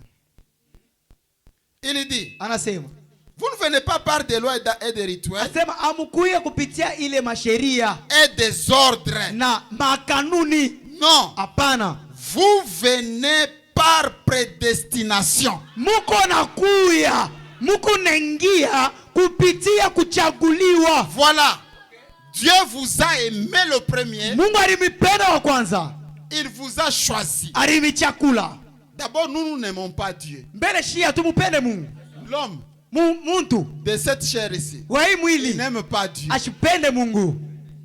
Il dit, anasema, vous ne venez pas par des lois et des rituels. Anasema amukuye kupitia ile masheria et des ordres. Na makanuni. Non. Hapana. Vous venez par prédestination. Muko nakuya, muko naingia kupitia kuchaguliwa. Voilà. Dieu vous a aimé le premier. Mungu alimipenda wa kwanza. Il vous a choisi. Alimichakula. D'abord, nous n'aimons pas Dieu. Mbele shia tumupende Mungu. L'homme Muntu de cette chair ici, wa hii il mwili n'aime pas Dieu. ashipende Mungu.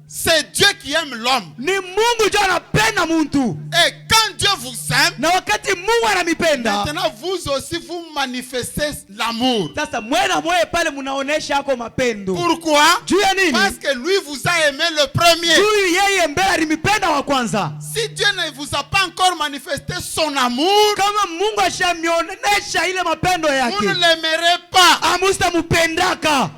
C'est Dieu qui aime l'homme. Ni Mungu ndio anapenda muntu. Et quand Dieu vous aime, Na wakati Mungu anamipenda, maintenant vous aussi vous manifestez l'amour. sasa mwena mwe pale munaonesha yako mapendo. Pourquoi? Juu ya nini? Parce que lui vous a aimé le premier. Juu yeye mbele alimipenda wa kwanza. Si Dieu ne vous a pas encore manifesté son amour, Kama Mungu ashamionesha ile mapendo vous yake, ne l'aimerez pas. amusta mupendaka.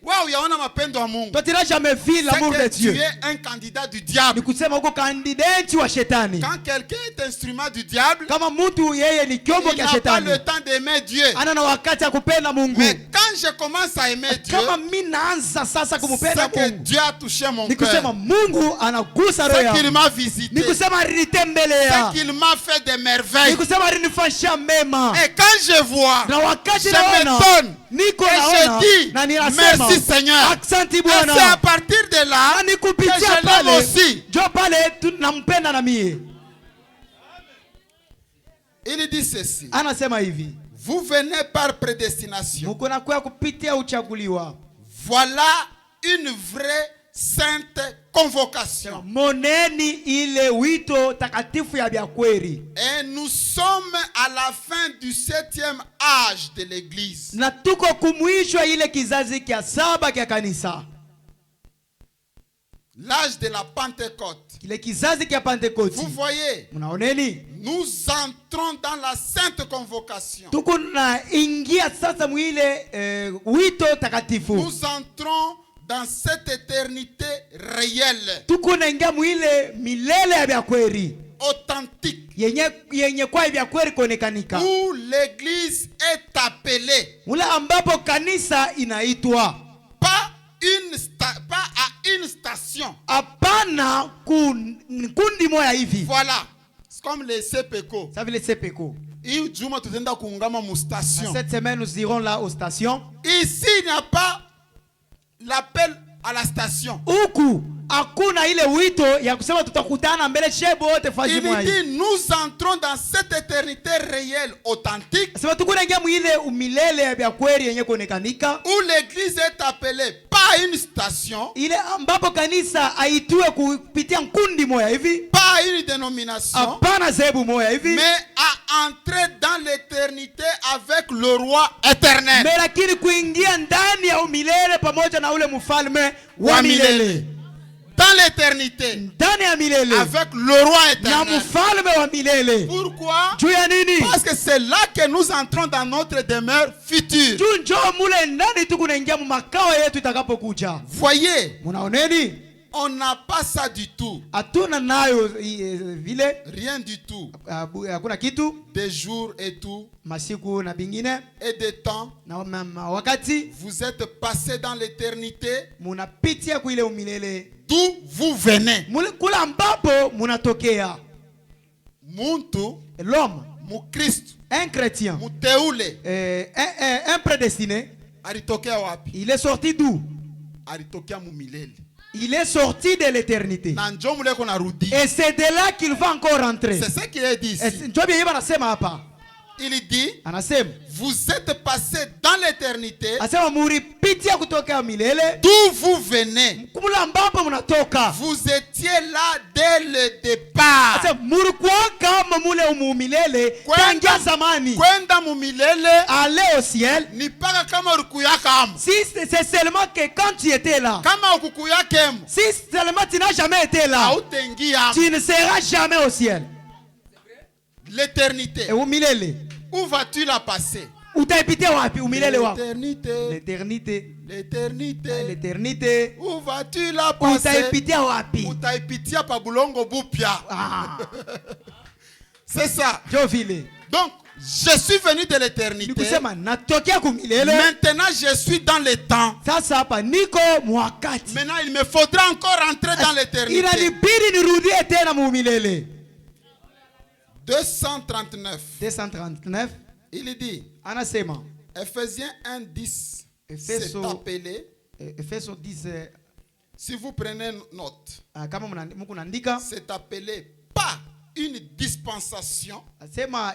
Wow, il y a un mapendo à Mungu. Toi tu n'as jamais vu l'amour de C'est que Dieu. tu es un candidat du diable. Ni kusema uko kandidati wa shetani. Quand quelqu'un est instrument du diable, Kama mtu yeye ni kyombo il cha n'a pas shetani, le temps d'aimer Dieu. ana na wakati ya kupenda Mungu. Mais quand je commence à aimer Dieu, Kama mimi naanza sasa kumpenda c'est que Mungu, Dieu a touché mon ni cœur. kusema Mungu anagusa roho C'est qu'il yangu. m'a Ni visité. kusema alinitembelea. C'est qu'il m'a fait des Ni merveilles. kusema alinifanyia mema. Et quand je vois, Na wakati je naona, m'étonne. niko Et naona je dis, na ninasema merci Seigneur. asante Et Bwana. c'est à partir de là Na que nikupitia je l'aime pale, aussi. jo pale nampenda na mie. Il dit ceci. Anasema hivi, Vous venez par prédestination. mko na kwa kupitia uchaguliwa. Voilà une vraie sainte convocation. Moneni ile wito takatifu ya bya kweli. Et nous sommes à la fin du 7e âge de l'église. Na tuko kumwisho ile kizazi kia saba kia kanisa. L'âge de la Pentecôte. Kile kizazi kia Pentecote. Vous voyez, Mnaoneni? nous entrons dans la sainte convocation. Tuko na ingia sasa mwile wito takatifu. Nous entrons dans cette éternité réelle, Tuko na ingia mwile milele ya bya kweli. authentique, Yenye kwa bya kweli kuonekanika. où l'église est appelée Mule ambapo kanisa inaitwa pas à une station. hapana kundi moya hivi. Voilà, c'est comme les CPECO. Ça veut le CPECO. Hii juma tutaenda kuungama mu station. Cette semaine nous irons là aux stations. Ici il n'y a pas l'appel à la station. Huku hakuna ile wito ya kusema tutakutana mbele shebo wote faji Il mwai. dit nous entrons dans cette éternité réelle, authentique, Sema tukuna ingia mwile umilele ya bya kweli yenye kuonekanika. où l'église est appelée pas à une station, Ile ambapo kanisa aitue kupitia kundi moya hivi. pas à une dénomination, Hapana zebu moya hivi. mais à entrer dans l'éternité avec le roi éternel. Mais lakini kuingia ndani ya umilele pamoja na ule mfalme wa milele. Dans l'éternité Ndani ya milele. avec le roi Na éternel. mfalme wa milele. Pourquoi? Juu ya nini? Parce que c'est là que nous entrons dans notre demeure future. Juu njoo mule ndani tu kunaingia mu makao yetu itakapokuja. Voyez, Munaoneni? on n'a pas ça du tout. Hatuna nayo vile. Rien du tout. Hakuna kitu. Des jours et tout, Masiku na bingine. et des temps. Na wakati. Vous êtes passés dans l'éternité, Munapitia kuile umilele. d'où vous venez. Kula ambapo munatokea. Muntu, L'homme, mu Christ, un chrétien, mu teule, un prédestiné, alitokea wapi? il est sorti d'où? Alitokea mu milele. Il est sorti de l'éternité. Na njoo mule kuna rudi. Et c'est de là qu'il va encore rentrer. C'est ce qu'il a dit ici. Njoo bien anasema hapa. Il dit, Anasema vous êtes passés dans l'éternité, asema muripitia kutoka milele d'où vous venez. kumula ambapo mnatoka. Vous étiez là dès le départ. Asema murikuwa kama mule umilele tangia zamani. Kwenda mu milele Aller au ciel. ni paka kama ukuyaka hamu. Si c'est seulement que quand tu étais là. Kama ukukuyake hamu, Si seulement tu n'as jamais été là. hautengia hamu. Tu ne seras jamais au ciel. L'éternité. Et umilele. Où vas-tu la passer? Utaipitia wapi umilele wako? L'éternité. L'éternité. L'éternité. L'éternité. Où vas-tu la passer? Utaipitia wapi? Utaipitia pa bulongo bupya. Ah, C'est ça. ndio vile. Donc, je suis venu de l'éternité. Nikusema natokea kumilele. Maintenant, je suis dans le temps. Sasa hapa niko mwakati. Maintenant, il me faudra encore entrer dans l'éternité. Inanibidi nirudie tena mumilele. 239. 239 Il dit, anasema Ephésiens 1:10, c'est Efeso appelé Efeso 10 Si vous prenez note, kama mko naandika, c'est appelé pas une dispensation, asema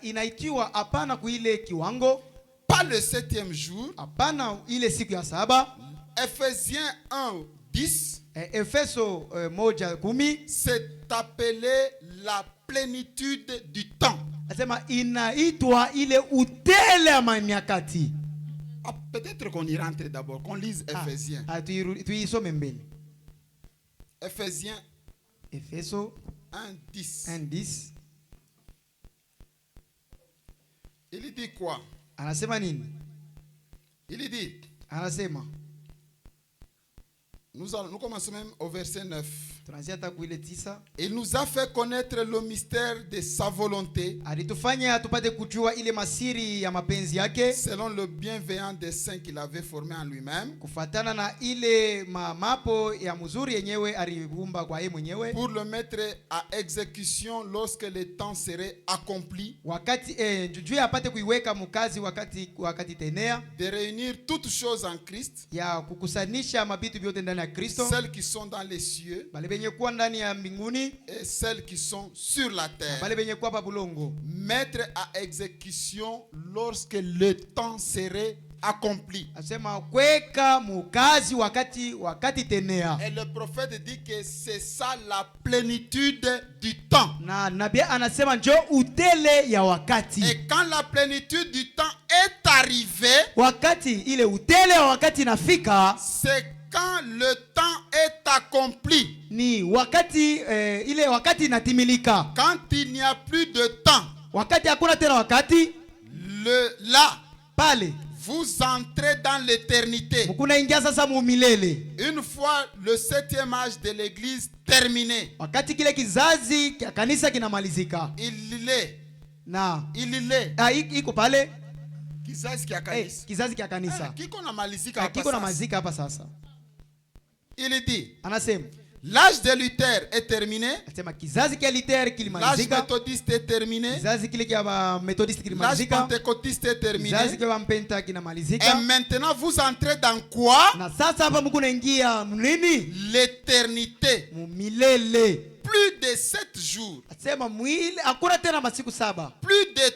inaitiwa hapana kuile kiwango, pas le 7e jour, hapana ile siku ya saba. Ephésiens 1:10, Efeso 1:10, c'est appelé la plénitude du temps. asema inaitwa ile utele ya nyakati. Peut-être qu'on y rentre d'abord, qu'on lise Ephésiens. Tuisome mbele. Ephésiens Efeso 1:10. 1:10. Il dit quoi? Anasema nini? Il dit, Anasema, nous commençons même au verset 9. tunaanzia hata kuile 9. Il nous a fait connaître le mystère de sa volonté, Alitufanya tupate kujua ile masiri ya mapenzi yake, selon le bienveillant dessein qu'il avait formé en lui-même, kufatana na ile mapo ya mzuri yenyewe aliumba kwa yeye mwenyewe, pour le mettre à exécution lorsque le temps serait accompli, wakati juu apate kuiweka mkazi wakati tenea, de réunir toutes choses en Christ, ya kukusanisha mabitu vyote ndani ya Kristo, celles qui sont dans les cieux bale benye kuwa ndani ya mbinguni et celles qui sont sur la terre, bale benye kuwa pa bulongo, mettre à exécution lorsque le temps serait accompli. asema kweka mukazi wakati tenea. Et le prophète dit que c'est ça la plénitude du temps. Na nabii anasema njo utele ya wakati. Et quand la plénitude du temps est arrivée, Wakati ile utele wa wakati nafika, c'est quand le temps est accompli. ni wakati ile wakati inatimilika. Quand il n'y a plus de temps, Wakati hakuna tena wakati, là, pale vous entrez dans l'éternité. mkuna ingia sasa mu milele. Une fois le 7e âge de l'église terminé, Wakati kile kizazi kia kanisa kinamalizika, il est iko pale kizazi kia kanisa. kizazi kia kanisa Kiko na malizika hapa kiko na sasa. mazika hapa sasa. Il dit, Anasema l'âge de Luther est terminé, anasema kizazi kia Luther l'âge kilimalizika, méthodiste est terminé, kizazi kile kia Methodist l'âge kilimalizika, pentecôtiste est terminé. kizazi kia Mpenta Et kinamalizika. maintenant vous entrez dans quoi? Na sasa hapa mko naingia nini? L'éternité. Mu milele. Plus de 7 jours, Asema mwili hakuna tena masiku saba. plus de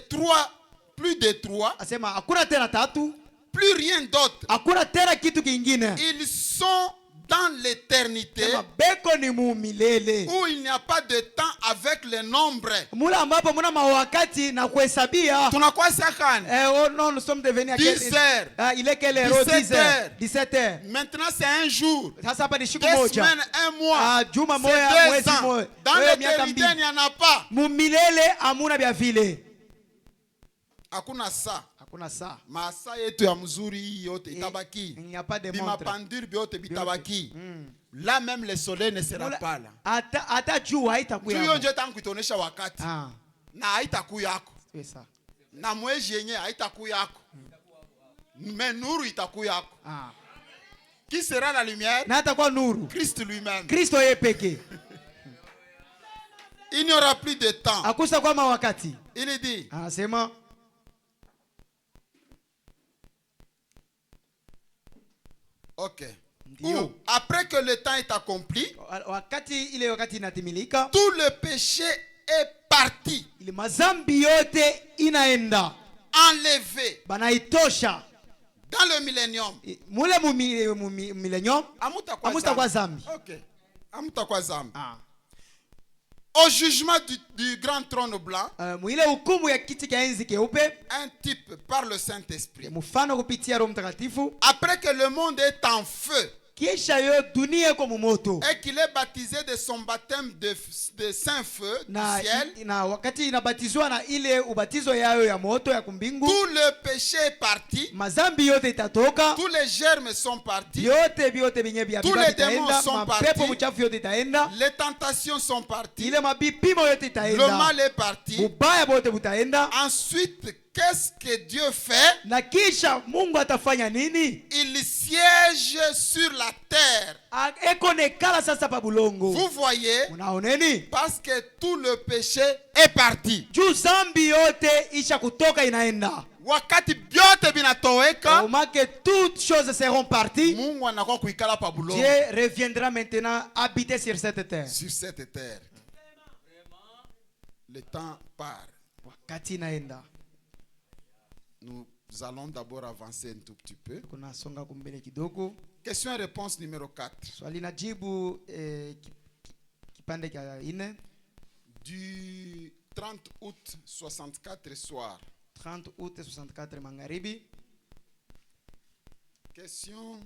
3, Asema hakuna tena tatu, plus rien d'autre. hakuna tena kitu kingine. Ils sont dans l'éternité Asema beko ni mu milele. où il n'y a pas de temps avec le nombre. Mula ambapo muna mawakati na kuhesabia. Tunakuwa sakani. Oh non, nous sommes devenus 10 heures. Il est quelle heure? 17 heures. 17 heures. Maintenant c'est un jour, Sasa hapa ni siku 2 moja. semaines, 1 mois, Juma c'est moja, 2 mwezi ans. moja. Dans Wewe miaka l'éternité mbili. il n'y en a pas. Mu milele amuna bya vile. Hakuna saa. Hakuna saa. Masaa yetu ya mzuri hii yote itabaki. Il n'y a pas de Bima montre. pandure biote bitabaki. Là même le soleil ne sera pas là. Ata jua haitakuya. Juu nje tangu itonesha wakati. Ah. Na haitakuya yako. C'est ça. Na mwezi yenyewe haitakuya yako. Mais nuru itakuya yako. Ah. Qui sera la lumière? Na hatakuwa nuru. Christ lui-même. Kristo yeye pekee. Il n'y aura plus de temps. Akusa kwa wakati. Il dit, Anasema ok. Ndio. Ou, après que le temps est accompli, wakati ile wakati inatimilika, tout le péché est parti, ile mazambi yote inaenda enlevé banaitosha dans le millénium. mule mu millennium. Amuta kwa zambi. Ok. Amuta kwa zambi. Ah. Au jugement du grand trône blanc, Mwile hukumu ya kiti cha enzi keupe, un type par le Saint-Esprit. mfano kupitia Roho Mtakatifu, Après que le monde est en feu kisha yo dunia kwa moto, et qu'il est baptisé de son baptême de Saint-Feu du ciel, na wakati inabatizwa na ile ubatizo yayo ya moto ya kumbingu, tout le péché est parti, mazambi yote itatoka, tous les germes sont partis, vyote benye bia tous les démons sont mapepo partis, mchafu yote itaenda, les tentations sont parties, ile mabipimo yote le itaenda, mal est parti. ubaya bote butaenda. Ensuite, qu'est-ce que Dieu fait? Na kisha Mungu atafanya nini? Il siège sur la terre. Eko nekala sasa pa bulongo. Vous voyez? Unaoneni? Parce que tout le péché est parti. Juu zambi yote isha kutoka inaenda. wakati byote binatoweka, au moment que toutes choses seront parties, Mungu anakuwa kuikala pa bulongo. Dieu reviendra maintenant habiter sur cette terre. Sur cette terre. Le temps part. Wakati inaenda. Nous allons d'abord avancer un tout petit peu. Kunasonga kumbele kidogo. Question et réponse numéro 4. Swali na jibu kipande cha 4. Du 30 août 64 soir. 30 août 64 magharibi. Question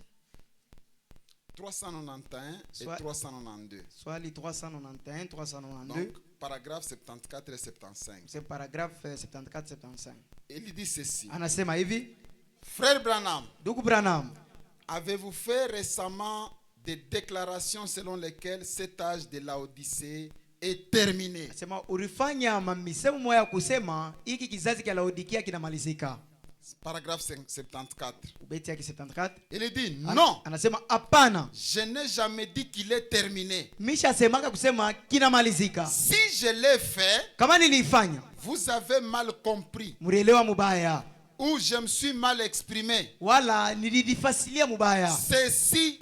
391 et 392. Swali 391, 392. Donc, paragraphe 74 et 75. C'est paragraphe 74, 75. Il dit ceci. Anasema hivi. Frère Branham, Ndugu Branham, avez-vous fait récemment des déclarations selon lesquelles cet âge de la Odyssée est terminé? Anasema ulifanya misemo moja kusema hiki kizazi cha Laodikia kinamalizika. Paragraphe 74. Ubeti yake 74. Il dit non. Anasema hapana. Je n'ai jamais dit qu'il est terminé. Misha semaka kusema kinamalizika. Si je l'ai fait, Kama nilifanya, vous avez mal compris. murielewa mubaya. Ou je me suis mal exprimé. Wala nilidifasilia mubaya. Ceci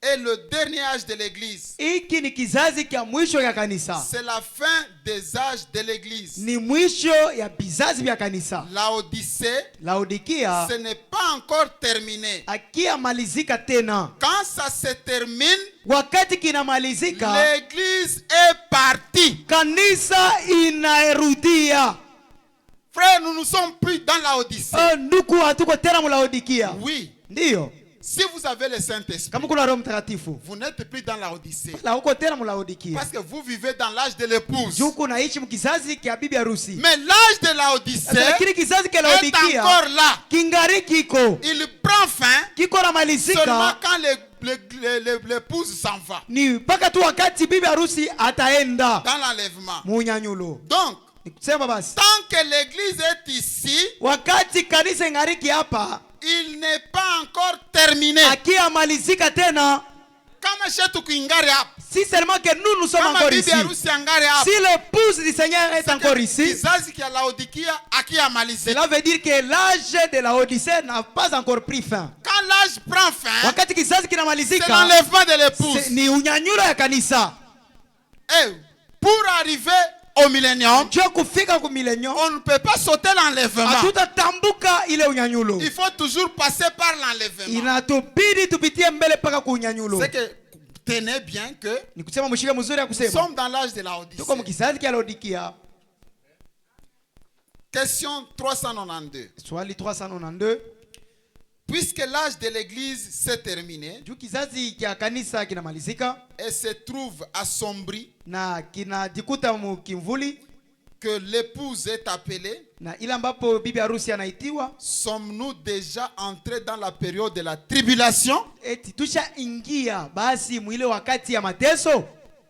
est le dernier âge de l'église. Hiki ni kizazi cha mwisho ya kanisa. C'est la fin des âges de l'église. Ni mwisho ya bizazi vya kanisa. La Odyssée, Laodikia ce n'est pas encore terminé. akia malizika tena. Quand ça se termine, Wakati kinamalizika, l'église est partie. kanisa inaerudia. Frère, nous ne sommes plus dans la Odyssée. Ndugu hatuko tena mlaodikia. Oui. Ndiyo. Si vous avez le Saint-Esprit, Kama kuna Roho Mtakatifu, vous n'êtes plus dans la Odyssée. la uko tena mlaodikia. Parce que vous vivez dans l'âge de l'épouse. Juku naishi mkizazi kia bibi harusi. Mais l'âge de la Odyssée Lakini kizazi kia est Laodikia encore là. kingari kiko. Il prend fin Kiko na seulement malizika quand l'épouse s'en va. ni mpaka tu wakati bibi harusi ataenda Dans l'enlèvement. munyanyulo. Donc, Nikusema basi, tant que l'église est ici, wakati kanisa ingariki hapa, il n'est pas encore terminé. akia malizika tena, Kama shetu kuingari hapa. si seulement que nous sommes Kama encore bibi ici. harusi angari hapa. Si l'épouse du Seigneur est encore ici, Kizazi kia Laodikia akiyamalizika. cela veut dire que l'âge de la Odyssée n'a pas encore pris fin. Quand l'âge prend fin, Wakati kizazi c'est kinamalizika, l'enlèvement de l'épouse. ni unyanyuro ya kanisa. Et pour arriver au millénium, Ndio kufika ku millennium, on ne peut pas sauter l'enlèvement. hatutatambuka ile unyanyulo. Il faut toujours passer par l'enlèvement. Inatubidi tupitie mbele mpaka ku unyanyulo. C'est que tenez bien que Ni kusema mshike mzuri ya nous kusema. sommes dans l'âge de la Odyssée. Tuko mkizazi kia Laodikia. Question 392. Swali 392. Puisque l'âge de l'église s'est terminé Juu kizazi kia kanisa kinamalizika et se trouve assombri, na kinajikuta mkimvuli, que l'épouse est appelée, na ila ambapo bibi harusi anaitiwa, sommes-nous déjà entrés dans la période de la tribulation? eti tusha ingia basi mwile wakati ya mateso?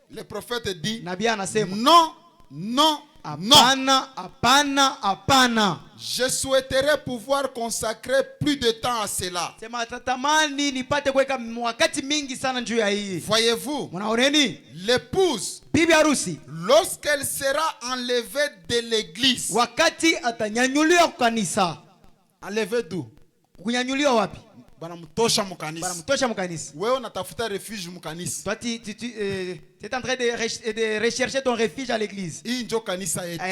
Le prophète dit Nabii anasema non, non, non. hapana, hapana, hapana. Je souhaiterais pouvoir consacrer plus de temps à cela. Sema tatamani nipate kuweka wakati mingi sana juu ya hii. Voyez-vous, Mnaoneni? l'épouse, Bibi harusi lorsqu'elle sera enlevée de l'église, wakati atanyanyuliwa kwa kanisa. enlevée d'où? Kunyanyuliwa wapi? Banamtosha mukanisa. Banamtosha mkanisa. Wewe unatafuta refuge mukanisa. Toi, tu es en train de rechercher ton refuge à l'église. Hii ndio kanisa yetu.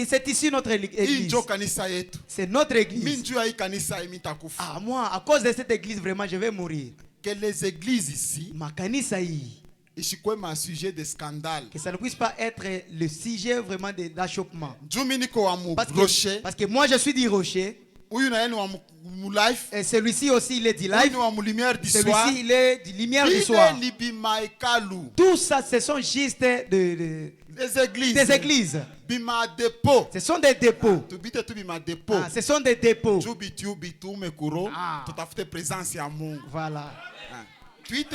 C'est ici notre Hii église. ndio kanisa yetu. C'est notre Mimi église. njua hii kanisa imitakufa. Ah, moi, à cause de cette église, vraiment, je vais mourir. Que les églises ici Makanisa hii, ishikwe ma sujet de scandale. que ça ne puisse pas être le sujet vraiment d'achoppement. Jumi niko wa mu Parce rocher. que moi, je suis du rocher. Huyu na yeye wa mu life. Et celui-ci aussi, il est du Huyu life. ni wa mu lumière du soir. Celui-ci, il est du lumière du soir. Ile libima ekalu. Tout ça, ce sont juste Des églises. des églises. Bima dépôt. Ce sont des dépôts. Tubite tu bima dépôt. Ah, ce sont des dépôts. Jubitu bitu mekuro. Ah. Tutafute présence ya Mungu. Voilà. Tuite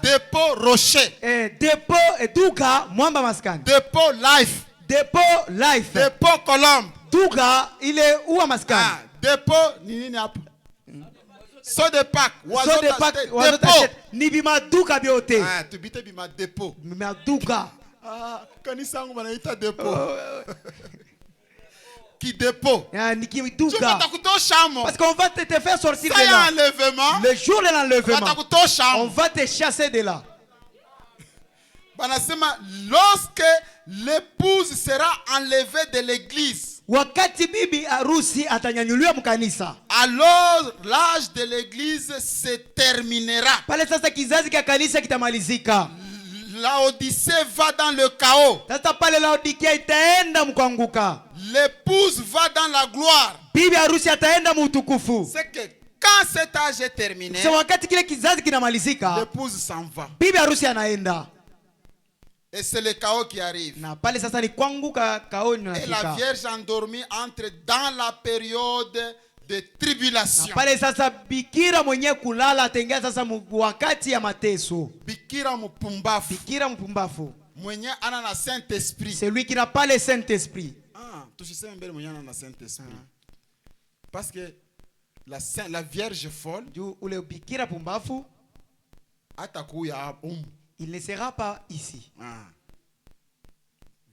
dépôt rocher. Et dépôt et Douga, Mwamba Maskani. Dépôt life. Dépôt life. Dépôt colombe. Douga, il est où à Maskani? Ah, dépôt ni nini hapo? So de Pâques. So de Pâques, wazo tachete. Ni bima Douga biote. Ah, tubite bima dépôt. Bima Douga. Ah, kanisa yangu banaita dépôt. kidepo. Nikiduka. Batakutoshamo. Parce qu'on va te faire sortir Ça y de a là. enlèvement. Le jour de l'enlèvement, Batakutoshamo. on va te chasser de là. Banasema, lorsque l'épouse sera enlevée de l'église, Wakati bibi harusi atanyanyuliwa mkanisa, alors l'âge de l'église se terminera. pale sasa kizazi cha kanisa kitamalizika. La Odyssée va dans le chaos. Sasa pale Laodikia itaenda mkuanguka. L'épouse va dans la gloire. Bibi harusi ataenda mutukufu. C'est que quand cet âge est terminé, So wakati kile kizazi kinamalizika, l'épouse s'en va. bibi harusi anaenda. Et c'est le chaos qui arrive. Na pale sasa ni kuanguka kaoni Et la nafika. Vierge endormie entre dans la période de tribulation. Na pale sasa bikira mwenye kulala atengea sasa wakati ya mateso. Bikira mupumbafu. Bikira mpumbafu. Mwenye ana na Saint-Esprit. Celui qui n'a pas le Saint-Esprit. Ah, tushiseme mbele mwenye ana na Saint-Esprit. Parce que la Vierge folle, Du ule bikira pumbafu, atakuya il ne sera pas ici. Ah.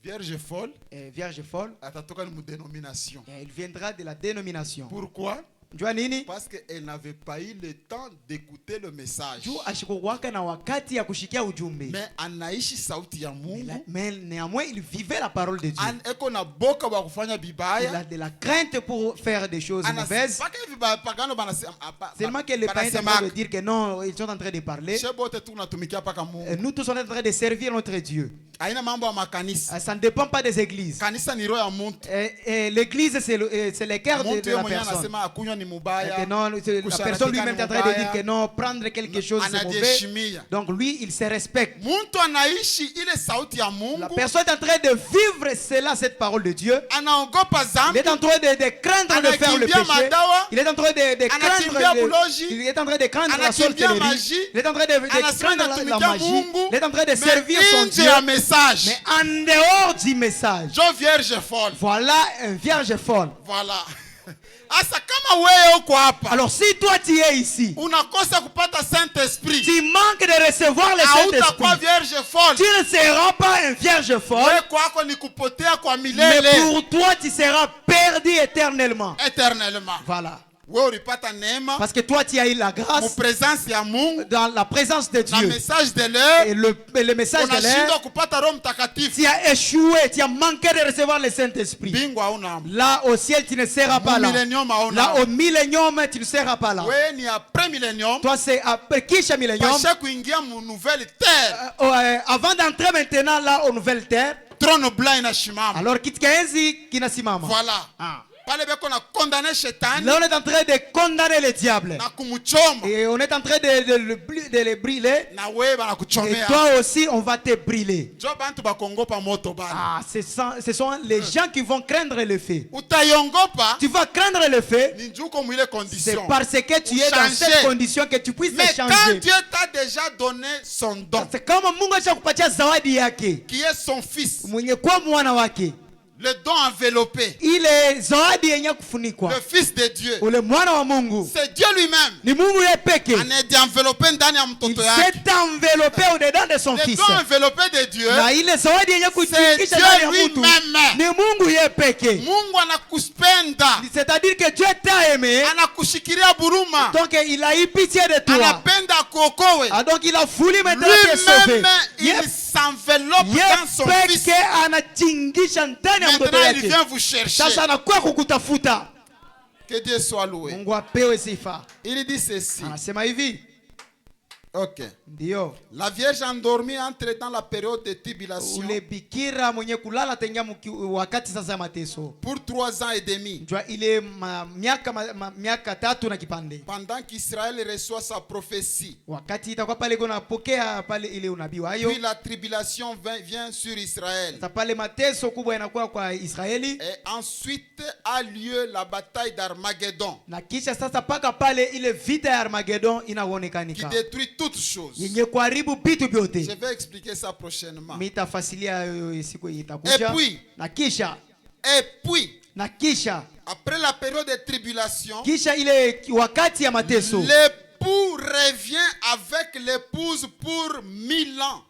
Vierge folle, Vierge folle, atatoka ni dénomination. il viendra de la dénomination. Pourquoi? Njua nini? Parce qu'elle n'avait pas eu le temps d'écouter le message. Juu ashikuwaka na wakati ya kushikia ujumbe. Mais anaishi sauti ya Mungu. Mais néanmoins, il vivait la parole de Dieu. Eko na boka wa kufanya Il bibaya. a de la crainte pour faire des choses mauvaises. Seulement que les païens sont en train de dire que non, ils sont en train de parler. Nous tous sommes en train de servir notre Dieu. Ça ne dépend pas des églises. L'église, c'est le cœur de la personne. Que non, la personne lui-même est en train de dire que non, prendre quelque chose c'est mauvais. Donc lui, il se respecte. La personne est en train de vivre cela, cette parole de Dieu. Il est en train de craindre de faire le péché. Il est en train de craindre. Il est en train de craindre la sorcellerie. Il est en train de craindre la magie. Il est en train de servir son Dieu. Mais en dehors du message, voilà un vierge folle. Voilà. Asa kama wewe uko hapa. Alors si toi tu es ici, unakosa kupata Saint-Esprit, tu manques de recevoir le Saint-Esprit. Vierge folle. Tu ne seras pas un vierge folle. Wewe kwako ni kupotea kwa Mais milele. pour toi tu seras perdu éternellement. Éternellement. Voilà. Wewe ulipata neema. Parce que toi tu as eu la grâce Présence ya Mungu. dans la présence de Dieu. Le message de l'heure. Et le message de l'heure. kupata Roho Mtakatifu. Tu as échoué, tu as manqué de recevoir le Saint-Esprit. Bingwa una. Là au ciel tu ne seras pas là. Là au millénium tu ne seras pas là. Wewe ni après millénium. Toi c'est après kisha millénium. Pasha kuingia mu nouvelle terre. Avant d'entrer maintenant là aux nouvelles terres. Trône blanc inashimama. Alors kiti kaenzi kinasimama. Voilà. Pale beko na condamner shetani. Là on est en train de condamner le diable. Na kumuchoma. Et on est en train de le brûler. Na wewe bana kuchomea. Et toi aussi on va te brûler. Jo bantu ba Kongo pa moto bana. Ah, ce sont les gens qui vont craindre le feu. Utayongopa. Tu vas craindre le feu. Ni njuko mu ile condition. C'est parce que tu es dans cette condition que tu puisses changer. changer. Mais quand Dieu t'a déjà donné son don. C'est comme Mungu ashakupatia zawadi yake. Qui est son fils. Mwenye kwa mwana wake. Le don enveloppé. Ile zawadi yenye kufunikwa. Le fils de Dieu. Ule mwana wa Mungu. C'est Dieu lui-même. Ni Mungu yeye peke. Anaenveloppé ndani ya mtoto yake. Il s'est enveloppé au-dedans de son fils. Le don enveloppé de Dieu. Na ile zawadi yenye kutikisha ndani ya mtu. Ni Mungu yeye peke. Mungu anakuspenda. C'est-à-dire que Dieu t'a aimé. Anakushikilia buruma. Donc il a eu pitié de toi. Anapenda kuokoe. Ah, donc il a voulu maintenant te sauver. Il s'enveloppe dans son fils. Maintenant il vient vous chercher. Que Dieu soit loué. Il dit ceci. Ok. La Vierge endormie entre dans la période de tribulation. Pour 3 ans et demi. Pendant qu'Israël reçoit sa prophétie. Puis la tribulation vient sur Israël. Et ensuite a lieu la bataille d'Armageddon. Qui détruit toutes choses. Je vais expliquer ça prochainement. Et puis, après la période de tribulation, l'époux revient avec l'épouse pour 1000 ans.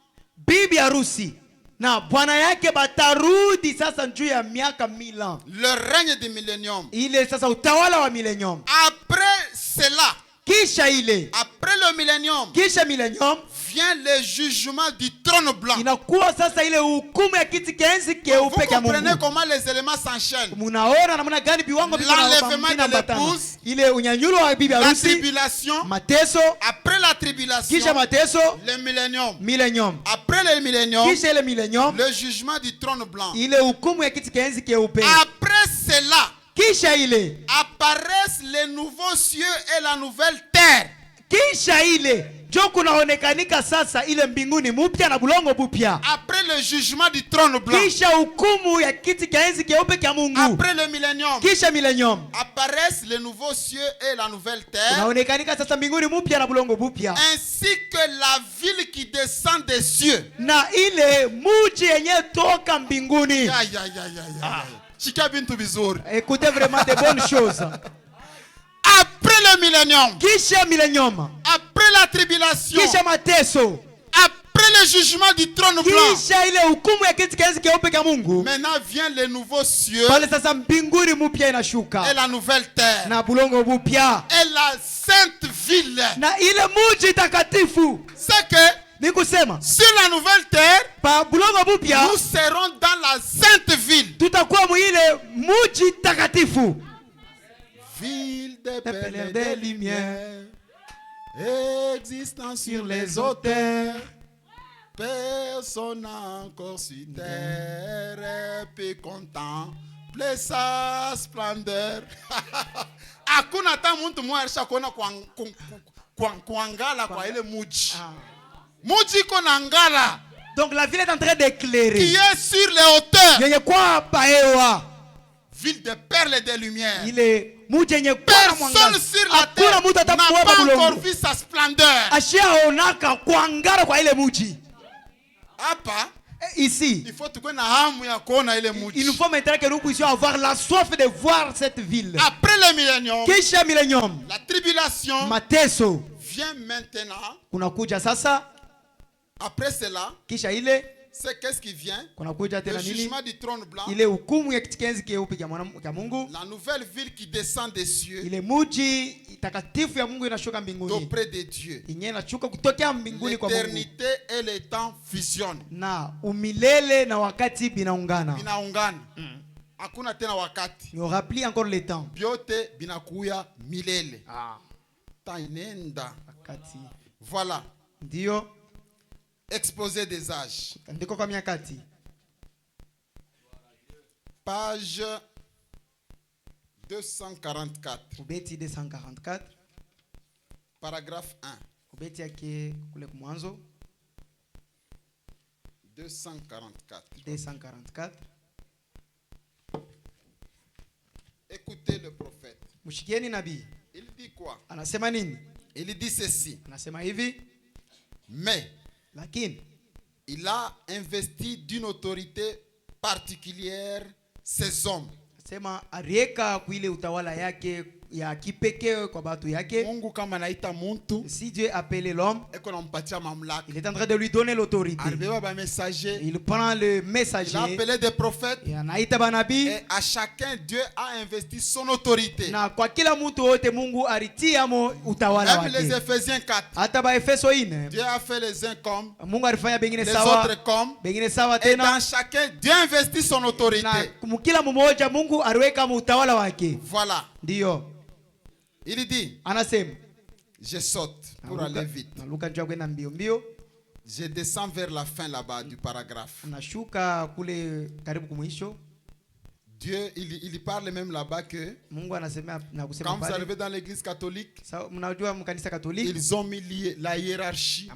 Bibi harusi Na bwana yake batarudi sasa juu ya miaka 1000 ans. Le règne du millénium. Ile sasa utawala wa millennium. Après cela, Kisha ile, après le millénium, kisha millennium, vient le jugement du trône blanc. inakuwa sasa ile hukumu ya kiti kenzi keupe kya Vous comprenez Mungu. comment les éléments s'enchaînent? Munaona namna gani biwango L'enlèvement de l'épouse, ile unyanyulo wa bibi la harusi, tribulation, mateso, après la tribulation, kisha mateso, le millénium. millennium. Après le millénium, Kisha ile millennium, le jugement du trône blanc. ile hukumu ya kiti kenzi keupe. Après cela, Kisha ile, apparaissent les nouveaux cieux et la nouvelle terre. kisha ile jo kunaonekanika sasa ile mbinguni mupya na bulongo bupya. Après le jugement du trône blanc, Kisha hukumu ya kiti kenzi keupe kya Mungu. après le millénium, Kisha millennium, apparaissent les nouveaux cieux et la nouvelle terre, kunaonekanika sasa mbinguni mupya na bulongo bupya. ainsi que la ville qui descend des cieux. Na ile muji yenye toka mbinguni. Aïe, aïe, aïe, aïe, aïe. Shika bintu bizuri. Écoutez vraiment de bonnes choses. Après le millénium, Kisha millennium, après la tribulation, kisha mateso, après le jugement du trône blanc, kisha ile hukumu ya kiti kenzi keupe kya Mungu. maintenant vient les nouveaux cieux Pale sasa mbinguni mupya et inashuka la nouvelle terre na bulongo bupya et la sainte ville. na ile muji takatifu. C'est que Ni kusema sur la nouvelle terre, pa bulongo bupya nous serons dans la sainte ville. tutakuwa muile muji takatifu. Ville des pères pères et des des lumières, existant sur les auteurs. Personne n'a encore sur terre peut contempler sa splendeur. Hakuna hata mtu mmoja alishakuona kuangala kwa ile muji. Muji iko na ngala. Donc la ville est en train d'éclairer. Qui est sur les hauteurs. Yenye kwa paewa. Ville de perles et de lumière. Ile muji yenye kwa personne sur la terre n'a pas encore vu sa splendeur. Ashaonaka kuangara kwa ile muji. Hapa ici, il faut tuwe na hamu ya kuona ile muji. Il nous faut maintenant que nous puissions avoir la soif de voir cette ville. Après le millénium, kisha millennium, la tribulation, mateso, vient maintenant. Kunakuja sasa. Après cela, kisha ile, c'est qu'est-ce qui vient? Kunakuja tena le nini? jugement du trône blanc. Ile hukumu ya kitikenzi keupe kya Mungu. La nouvelle ville qui descend des cieux. Ile muji takatifu ya Mungu inashuka mbinguni. D'auprès de Dieu. Yenye inashuka kutokea mbinguni kwa Mungu. L'éternité et le temps fusionnent. Na umilele na wakati binaungana. Binaungana. Hakuna tena wakati. Il rappelle encore le temps. Biote binakuya milele. Ta inenda. Wakati. Voilà. Ndio. Exposé des âges. Ndiko kwa miakati. Page 244. Ubeti 244. Paragraphe 1. Ubeti yake kule kumwanzo. 244. 244. Écoutez le prophète. Mushikieni nabii. Il dit quoi? Anasema nini? Il dit ceci. Anasema hivi. Mais lakini il a investi d'une autorité particulière ces hommes. Sema arieka kuile utawala yake ya kipekee kwa batu yake. Mungu kama naita muntu, si Dieu appelle l'homme, il est en train de lui donner l'autorité. Il prend le messager. Il a appelé des prophètes. Et anaita banabii. Et à chacun Dieu a investi son autorité. Na kwa kila mtu wote Mungu alitia mo utawala wake. Même les Ephésiens 4. Hata ba Efeso 4. Dieu a fait les uns comme, Mungu alifanya bengine les sawa, autres comme. Bengine sawa Et tena. dans chacun Dieu investit son autorité. Na kila mmoja Mungu aliweka utawala wake. Voilà. Ndio. Il dit, anasema, je saute pour aller vite. Je descends vers la fin là-bas du paragraphe. Dieu, il parle même là-bas que quand vous arrivez dans l'église catholique, ils ont mis la hiérarchie.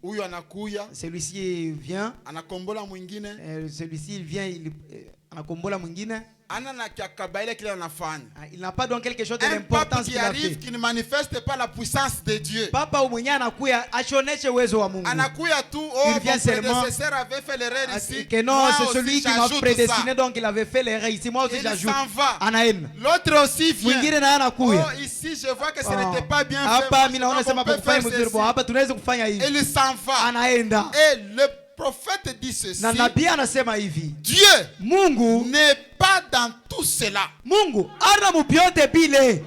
Huyu anakuya, celui-ci vient, anakombola mwingine, celui-ci vient, il anakombola mwingine. Il n'a pas donc quelque chose d'important qui arrive qui ne manifeste pas la puissance de Dieu. Papa anakuya achoneshe uwezo wa Mungu. Anakuya tu, oh, mon prédécesseur avait fait l'erreur ici. Que non, c'est celui qui m'a prédestiné, donc il avait fait l'erreur ici. Moi aussi j'ajoute. L'autre aussi vient. Oh, ici je vois que ce n'était pas bien fait. Il s'en va. Et le prophète dit ceci. Na nabii anasema hivi. Dieu Mungu n'est pas dans tout cela. Mungu ana mubyote bile.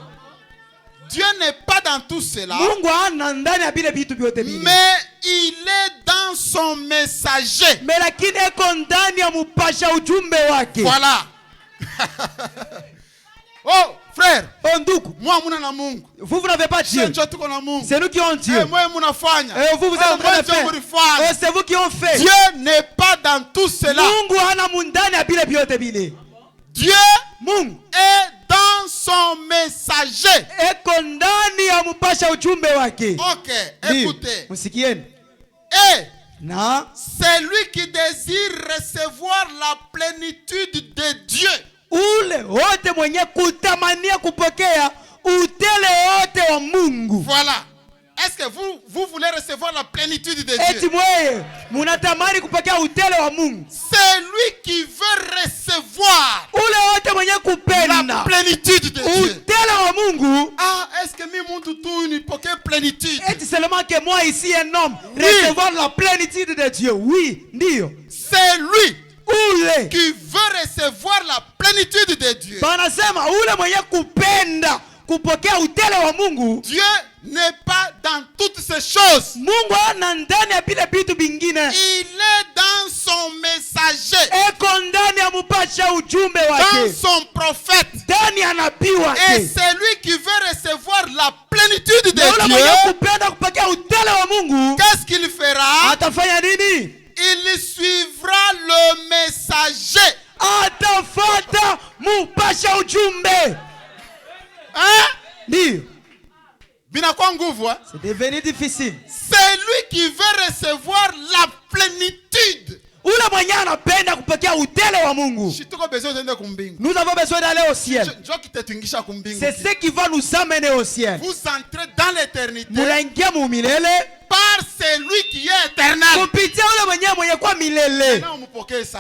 Dieu n'est pas dans tout cela. Mungu ana ndani ya bile bitu byote bile. Mais il est dans son messager. Mais lakini eko ndani ya mupasha ujumbe wake. Voilà. Oh frère, oh ndugu, moi muna na Mungu. Vous n'avez pas Dieu. C'est nous qui ont Dieu. Moi muna fanya. Vous êtes en train de faire. Oh, c'est vous qui ont fait. Dieu n'est pas dans tout cela. Mungu hana mundani ya bile byote bile. Dieu Mungu est dans son messager. Eko ndani ya mupasha ujumbe wake. OK, écoutez. Musikieni. Et na c'est lui qui désire recevoir la plénitude de Dieu. Ule wote mwenye kutamania kupokea utele wote wa Mungu. Voilà. Est-ce que vous voulez recevoir la plénitude de Dieu? Eti mwe munatamani kupokea utele wa Mungu. C'est lui qui veut recevoir ule wote mwenye kupenda la plénitude de Dieu. Utele wa Mungu. Ah, est-ce que mi muntu tu ni pokea plénitude? Eti seulement que moi ici un homme oui. Recevoir la plénitude de Dieu. Oui, ndio. C'est lui ule qui veut recevoir la plénitude de Dieu. Banasema ule mwenye kupenda kupokea utele wa Mungu. Dieu n'est pas dans toutes ces choses. Mungu ana ndani ya bile bitu bingine. Il est dans son messager. Eko ndani ya mupasha ujumbe wake. Dans son prophète. Ndani ya nabii wake. Et c'est lui qui veut recevoir la plénitude de Dieu. Ule mwenye kupenda kupokea utele wa Mungu. Qu'est-ce qu'il fera? Atafanya nini? Il suivra le messager. Atafata mupasha ujumbe. Hein? Ndio. Binakuwa nguvu, hein? C'est devenu difficile. C'est lui qui veut recevoir la plénitude. Ule mwenye anapenda kupokea utele wa Mungu. Nous avons besoin d'aller au ciel. C'est ce qui va nous amener au ciel. Vous entrez dans l'éternité. Munaingia mu milele. Par celui qui est éternel. Kupitia ule mwenye mwenye kwa milele.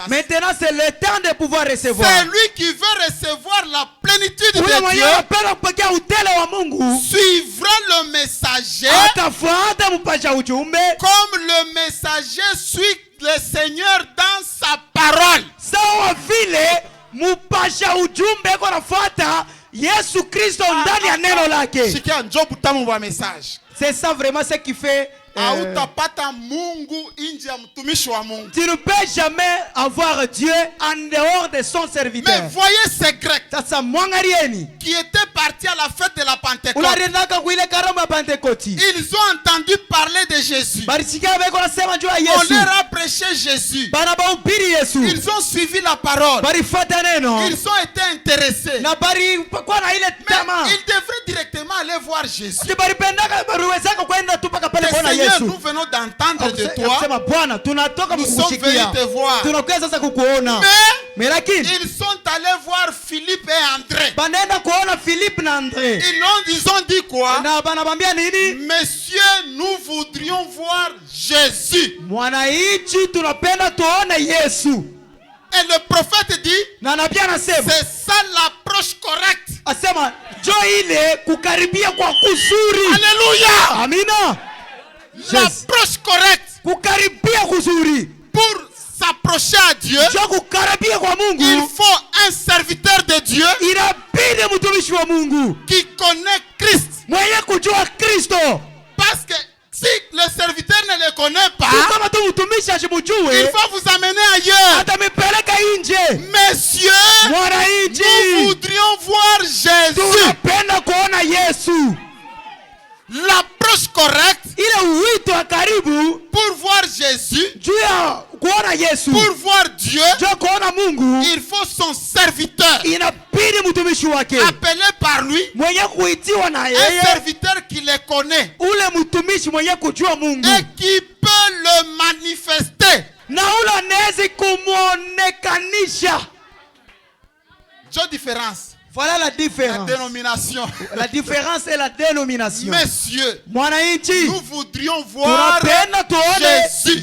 Maintenant c'est le temps de pouvoir recevoir. C'est lui qui veut recevoir la plénitude de Dieu. Ule mwenye anapenda kupokea utele wa Mungu. Suivra le messager. Atafuata mpasha ujumbe. Comme le messager suit le Seigneur dans sa parole. Sawa vile mpasha ujumbe kwa nafuata Yesu Kristo ndani ya neno lake. Sikia njobu tamu wa message. C'est ça vraiment ce qui fait. Hautapata Mungu nje ya mtumishi wa Mungu. Tu ne peux jamais avoir Dieu en dehors de son serviteur. Mais voyez ces Grecs sasa mwangalieni qui étaient partis à la fête de la Pentecôte. Unaendaka kuile karamu ya Pentecote. Ils ont entendu parler de Jésus. Barisikia beko nasema juu ya On Yesu. leur a prêché Jésus. Bana bahubiri Yesu. Ils ont suivi la parole. Barifuata neno. Ils ont été intéressés. Na bari kwa na ile tamaa. Ils devraient directement aller voir Jésus. Baripendaka baruwezaka kwenda tu paka pale kwa Yesu. Nous venons d'entendre de toi. Nous sommes venus te voir. Mais ils sont allés voir Philippe et André. Ils ont dit quoi? Messieurs, nous voudrions voir Jésus. Et le prophète dit, c'est ça l'approche correcte. Alléluia. Amina. L'approche correcte pour s'approcher à Dieu, il faut un serviteur de Dieu qui connaît Christ. Parce que si le serviteur ne le connaît pas, il va vous amener ailleurs. Messieurs, nous voudrions voir Jésus. L'approche correcte pour voir Jésus, pour voir Dieu, il faut son serviteur appelé par lui, un serviteur qui le connaît et qui peut le manifester. Quelle différence? Voilà la différence. La dénomination. La différence est la dénomination. Messieurs, nous voudrions voir Jésus.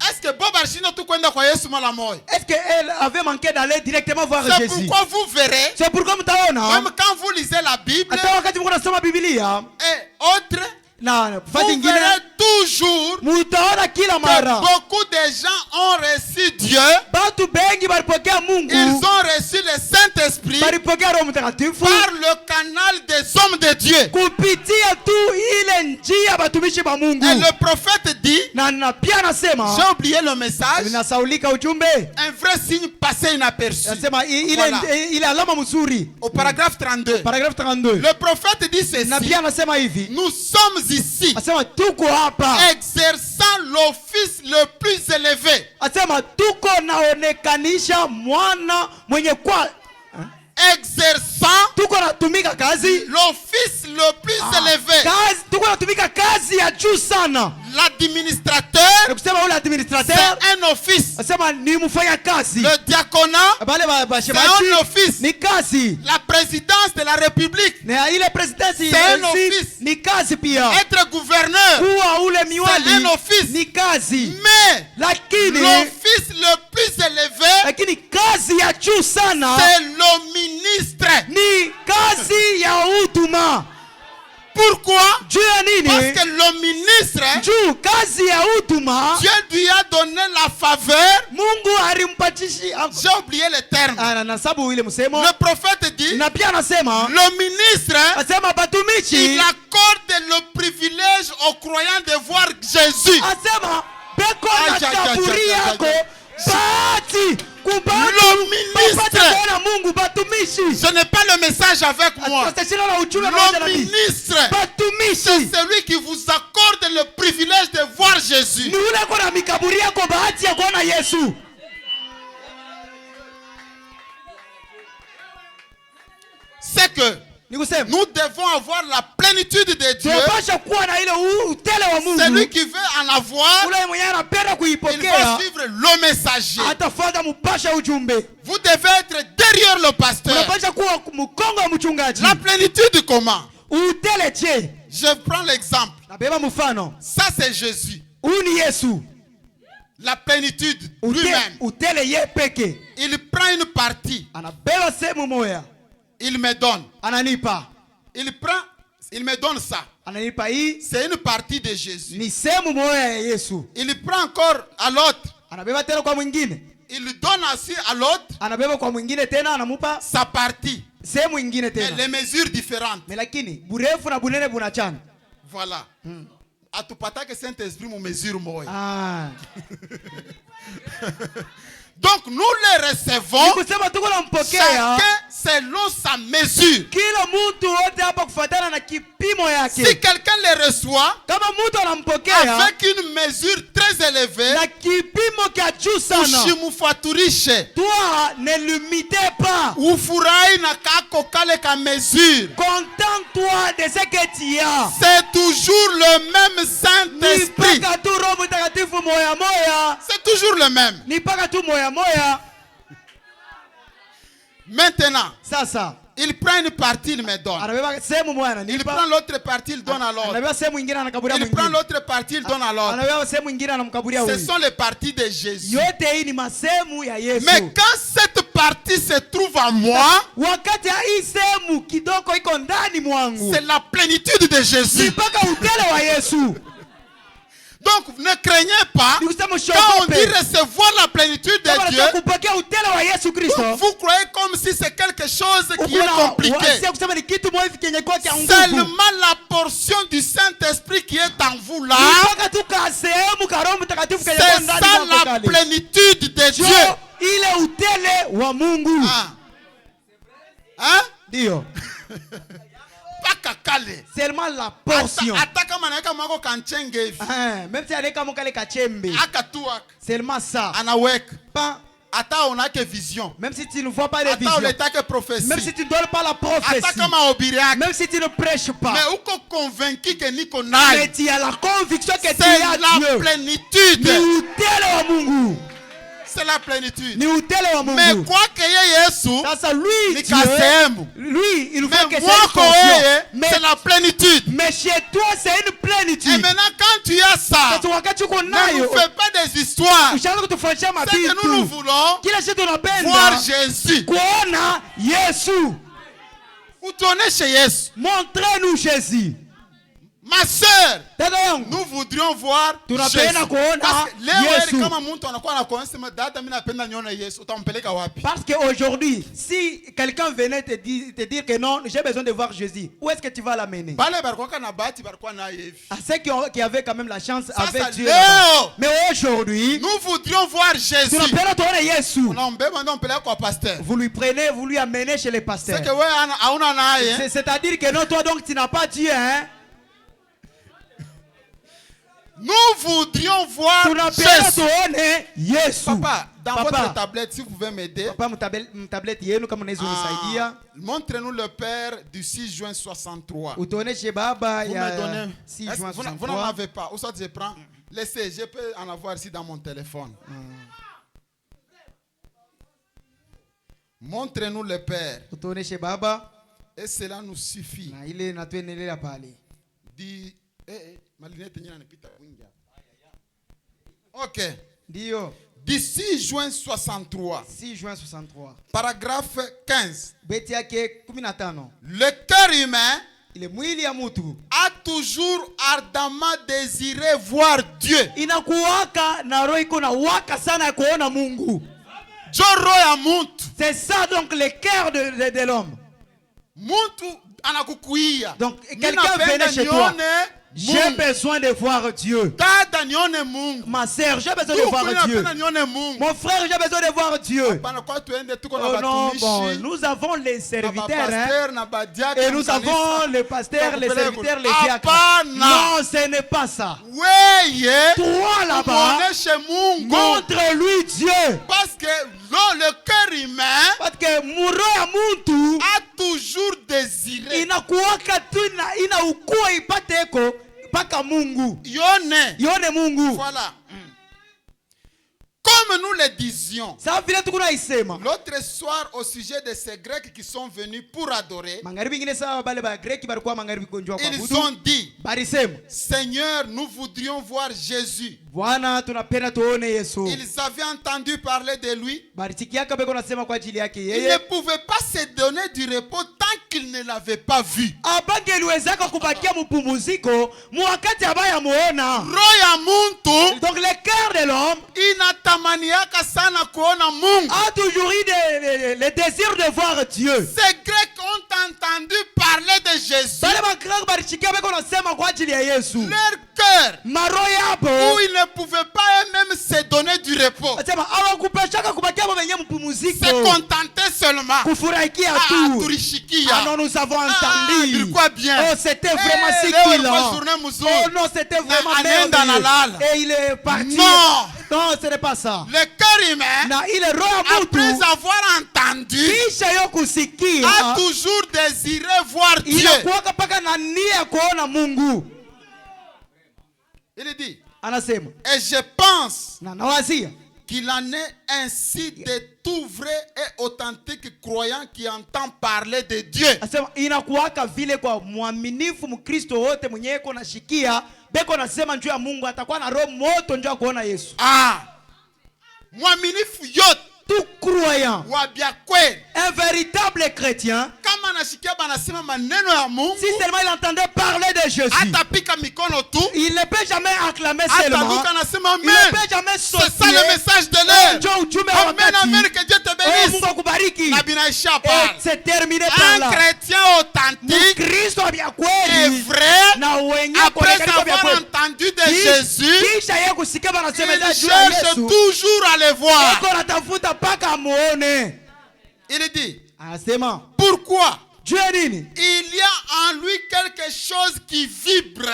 Est-ce que Bob Archino tout kwenda kwa Yesu mala moyo? Est-ce qu'elle avait manqué d'aller directement voir Jésus? C'est pourquoi vous verrez. C'est pourquoi mtaona. Même quand vous lisez la Bible. Hata wakati mko nasoma Biblia. Et autres. vous verrez toujours que beaucoup de gens ont reçu Dieu. Ils ont reçu le Saint-Esprit par le canal des hommes de Dieu. Et le prophète dit, j'ai oublié le message, un vrai signe passé inaperçu. Voilà. Au paragraphe 32. Le prophète dit ceci, nous sommes ici exerçant l'office le plus élevé. Exerçant l'office le plus élevé. L'administrateur, c'est un office. Le diaconat, c'est un office. La présidence de la République, c'est un office. Être gouverneur, c'est un office. Mais l'office le plus élevé, c'est le ministre. Pourquoi? Parce que le ministre, Dieu lui a donné la faveur. J'ai oublié le terme. Le prophète dit, le ministre, il accorde le privilège aux croyants de voir Jésus. Le ministre, ce n'est pas le message avec moi. Le ministre, c'est celui qui vous accorde le privilège de voir Jésus. C'est que nous devons avoir la plénitude de Dieu. Celui qui veut en avoir, il va suivre le messager. Vous devez être derrière le pasteur. La plénitude comment? Je prends l'exemple. Ça c'est Jésus. La plénitude lui-même. Il prend une partie. Il me donne. Il prend, il me donne ça. C'est une partie de Jésus. Il prend encore à l'autre. Il donne aussi à l'autre sa partie. Mais les mesures différentes. Voilà. Atupata que Saint-Esprit me mesure moi. Donc nous les recevons chacun selon sa mesure. Si quelqu'un les reçoit avec une mesure très élevée, toi ne limitez pas. Contente-toi de ce que tu as. C'est toujours le même Saint-Esprit. C'est toujours le même. Maintenant, il prend une partie, il me donne. Il prend l'autre partie, il donne à l'autre. Il prend l'autre partie, il donne à l'autre. Ce sont les parties de Jésus. Mais quand cette partie se trouve en moi, c'est la plénitude de Jésus. Donc ne craignez pas, quand on dit recevoir la plénitude de Dieu, vous croyez comme si c'est quelque chose qui est compliqué. Seulement la portion du Saint-Esprit qui est en vous là, c'est ça la plénitude de Dieu. Hein? Seulement la portion. Même si elle seulement ça. On a que vision. Même si tu ne vois pas les visions. Même si tu ne donnes pas la prophétie. Même si tu ne prêches pas. Mais tu as la conviction que tu as la plénitude. C'est la plénitude. Mais quoi que lui, il veut que c'est la plénitude. Mais chez toi, c'est une plénitude. Et maintenant, quand tu as ça, ne nous fais pas des histoires. C'est que nous voulons voir Jésus. Où tu en es chez Jésus. Montrez-nous Jésus. Ma sœur, nous voudrions voir Jésus. Parce qu'aujourd'hui, si quelqu'un venait te dire que non, j'ai besoin de voir Jésus, où est-ce que tu vas l'amener? À ceux qui avaient quand même la chance avec Dieu. Mais aujourd'hui, nous voudrions voir Jésus. Vous lui prenez, vous lui amenez chez les pasteurs. C'est-à-dire que non, toi donc tu n'as pas Dieu, hein? Nous voudrions voir Jésus. Papa, dans votre tablette, si vous pouvez m'aider. Montrez-nous le Père du 6 juin 63. Vous me donnez. Vous n'en avez pas. Où ça je prends? Laissez, je peux en avoir ici dans mon téléphone. Montrez-nous le Père. Et cela nous suffit. Dit. Ok. Du 6 juin 63. 6 juin 63. Paragraphe 15. Le cœur humain a toujours ardemment désiré voir Dieu. C'est ça donc le cœur de l'homme. Donc quelqu'un vient chez toi. J'ai besoin de voir Dieu. Ma sœur, j'ai besoin de voir Dieu. Mon frère, j'ai besoin de voir Dieu. Oh non, bon, nous avons les serviteurs, hein? Et nous avons les pasteurs, les serviteurs, les diacres. Non, ce n'est pas ça. Toi là-bas, montre-lui Dieu. Parce que le cœur humain a toujours désiré. Yone Mungu. Voilà. Comme nous le disions l'autre soir au sujet de ces Grecs qui sont venus pour adorer, ils ont dit, Seigneur, nous voudrions voir Jésus. Ils avaient entendu parler de lui. Ils ne pouvaient pas se donner du repos tant qu'ils ne l'avaient pas vu. Donc le cœur de l'homme a toujours eu le désir de voir Dieu. Ces Grecs ont entendu parler de Jésus. Leur cœur, où ils ne pouvaient pas eux-mêmes se donner du repos, se contenter seulement. Non, nous avons entendu. Oh, c'était vraiment si kilant. Oh non, c'était vraiment merveilleux. Et il est parti. Non, ce n'est pas ça. Le cœur humain, après avoir entendu, a toujours désiré voir Dieu. Il dit, et je pense qu'il en est ainsi de tout vrai et authentique croyant qui entend parler de Dieu. Mwaminifu yote, tout croyant, un véritable chrétien, si seulement il entendait parler de Jésus, il ne peut jamais acclamer seulement, il ne peut jamais sauter. C'est ça le message de l'heure. Amen, amen, que Dieu te bénisse. Et c'est terminé par là. Un chrétien authentique est vrai, après avoir entendu de Jésus, il cherche toujours à le voir. Il dit, pourquoi? Il y a en lui quelque chose qui vibre,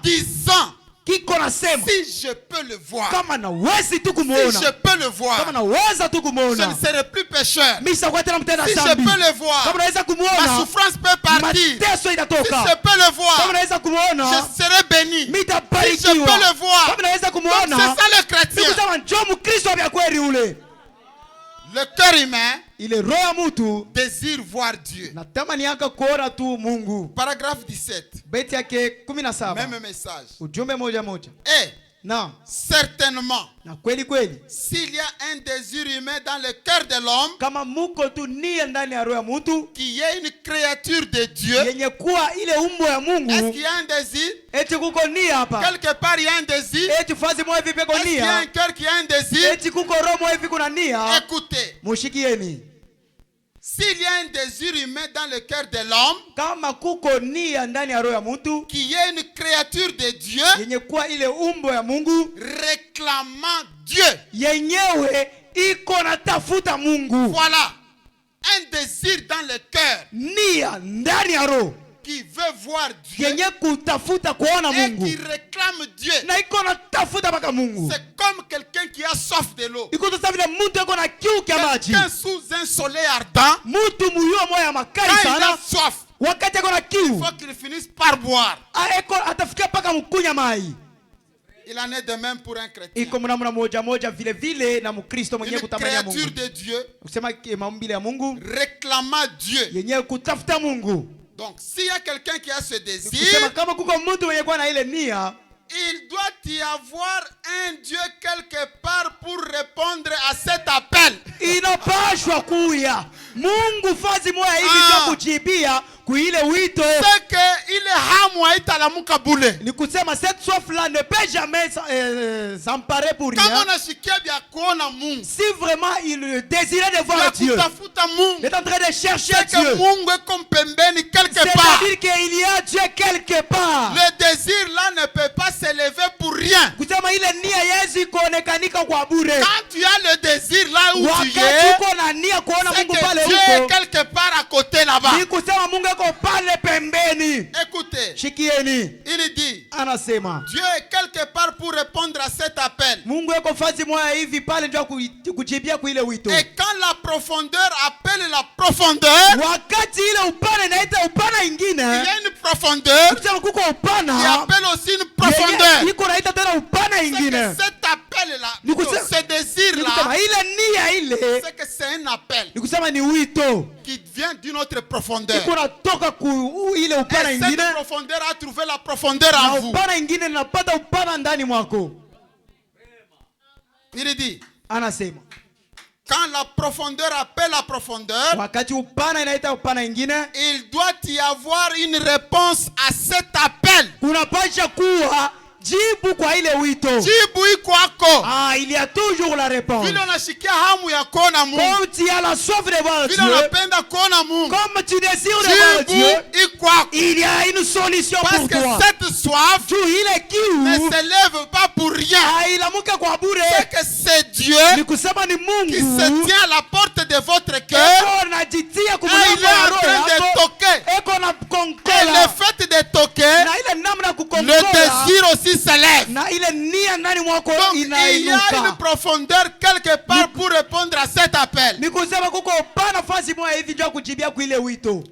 disant, si je peux le voir, si je peux le voir, je ne serai plus pécheur. Si je peux le voir, ma souffrance peut partir. Si je peux le voir, je serai béni. Si je peux le voir, c'est ça le chrétien. Le cœur humain désire voir Dieu. Paragraphe 17. Même message. Et Non. Certainement. Na kweli kweli. S'il y a un désir humain dans le cœur de l'homme, kama muko tu nia ndani ya roho ya mtu, qu'il y ait une créature de Dieu, yenye kuwa ile umbo ya Mungu, est-ce qu'il y a un désir? Eti kuko nia hapa. Quelque part il y a un désir. Eti fazi moja hivi peko nia. Est-ce qu'il y a un cœur qui a un désir? Eti kuko roho moja hivi kuna nia. Écoutez. Mushikieni. S'il y a un désir humain dans le cœur de l'homme, kama kuko nia ndani ya roho ya mtu, qu'il y ait une créature de Dieu, yenye kuwa ile umbo ya Mungu, réclamant Dieu, yenyewe iko na tafuta Mungu. Voilà un désir dans le cœur, nia ndani ya roho, qui veut voir Dieu, yenye kutafuta kuona et Mungu, qui réclame Dieu. na iko na tafuta baka Mungu. C'est comme quelqu'un qui a soif de l'eau. Iko tu vile mtu iko na kiu kia maji. Quelqu'un sous un soleil ardent, Mtu muyua moya makali quand il sana, a soif, wakati iko na il kiu, faut qu'il finisse par boire. eko atafikia paka mkunya mai. Il en est de même pour un chrétien. Iko mnamna moja moja vile vile na Mkristo mwenye Une kutamania Mungu. créature de Dieu, Kusema maumbile ya Mungu, réclamant Dieu. yenye kutafuta Mungu. Donc s'il y a quelqu'un qui a ce désir, Kusema kama kuko mtu mwenye kuwa na ile nia, il doit y avoir un Dieu quelque part pour répondre à cet appel. inapashwa kuya Mungu fazi moja hivi ndio kujibia kuile wito. C'est que il est hamwa italamuka bule. Ni kusema cette soif là ne peut jamais s'emparer pour rien. Kama unasikia bya kuona Mungu, Si vraiment il désirait de voir Dieu, kutafuta Mungu, il est en train de chercher c'est que Dieu. Mungu est comme pembeni quelque part. C'est-à-dire qu'il y a Dieu quelque part. Le désir là ne peut pas s'élever pour rien. Kusema ile nia Yesu kuonekanika kwa bure. Quand tu as le désir là où tu Wakati es, uko na nia kuona c'est Mungu pale que Dieu est huko, quelque part à côté là-bas. ni kusema Mungu yuko pale pembeni. Écoutez, Shikieni. il dit, Anasema Dieu est quelque part pour répondre à cet appel. Mungu yuko fazi moja hivi pale ndio kujibia kwa ile wito. Et quand la profondeur appelle la profondeur, Wakati ile upana inaita upana il ingine, y a une profondeur kusema kuko qui upana appelle aussi une profondeur. iko naita tena upana C'est ingine. que cet appel là, Ni kusema- ce désir Ni kusema là, ile nia ile, c'est que c'est un appel ni kusema ni wito qui vient d'une autre profondeur. iko natoka ku ile upana Et ingine, cette profondeur a trouvé la profondeur na en vous. upana ingine napata upana ndani mwako. Il dit, Anasema quand la profondeur appelle la profondeur, wakati upana inaita upana ingine, il doit y avoir une réponse à cet appel. kunapasha kuwa jibu kwa ile wito. Jibu iko ako. Il y a toujours la réponse. Vile unashikia hamu ya kuona Mungu, Comme tu as la soif de voir vile Dieu, unapenda kuona Mungu, comme tu désires de voir jibu Dieu, iko ako. il y a une solution Parce pour que toi. cette soif Tu ile ne kiu s'élève pas pour rien. ilamuka kwa C'est bure, que c'est Dieu ni kusema ni qui se Mungu tient à la porte de votre cœur eko najitia et kumulango il est ya en roho train de yako, toquer. eko na Et le konkola, fait de toquer, na ile namna le kukonkola, désir aussi s'élève. na ile nia ndani mwako Donc il y a une inainuka. profondeur quelque part pour répondre à cet appel. Ni kusema kuko pana fasi moja hivi ndio kujibia kwa ile wito.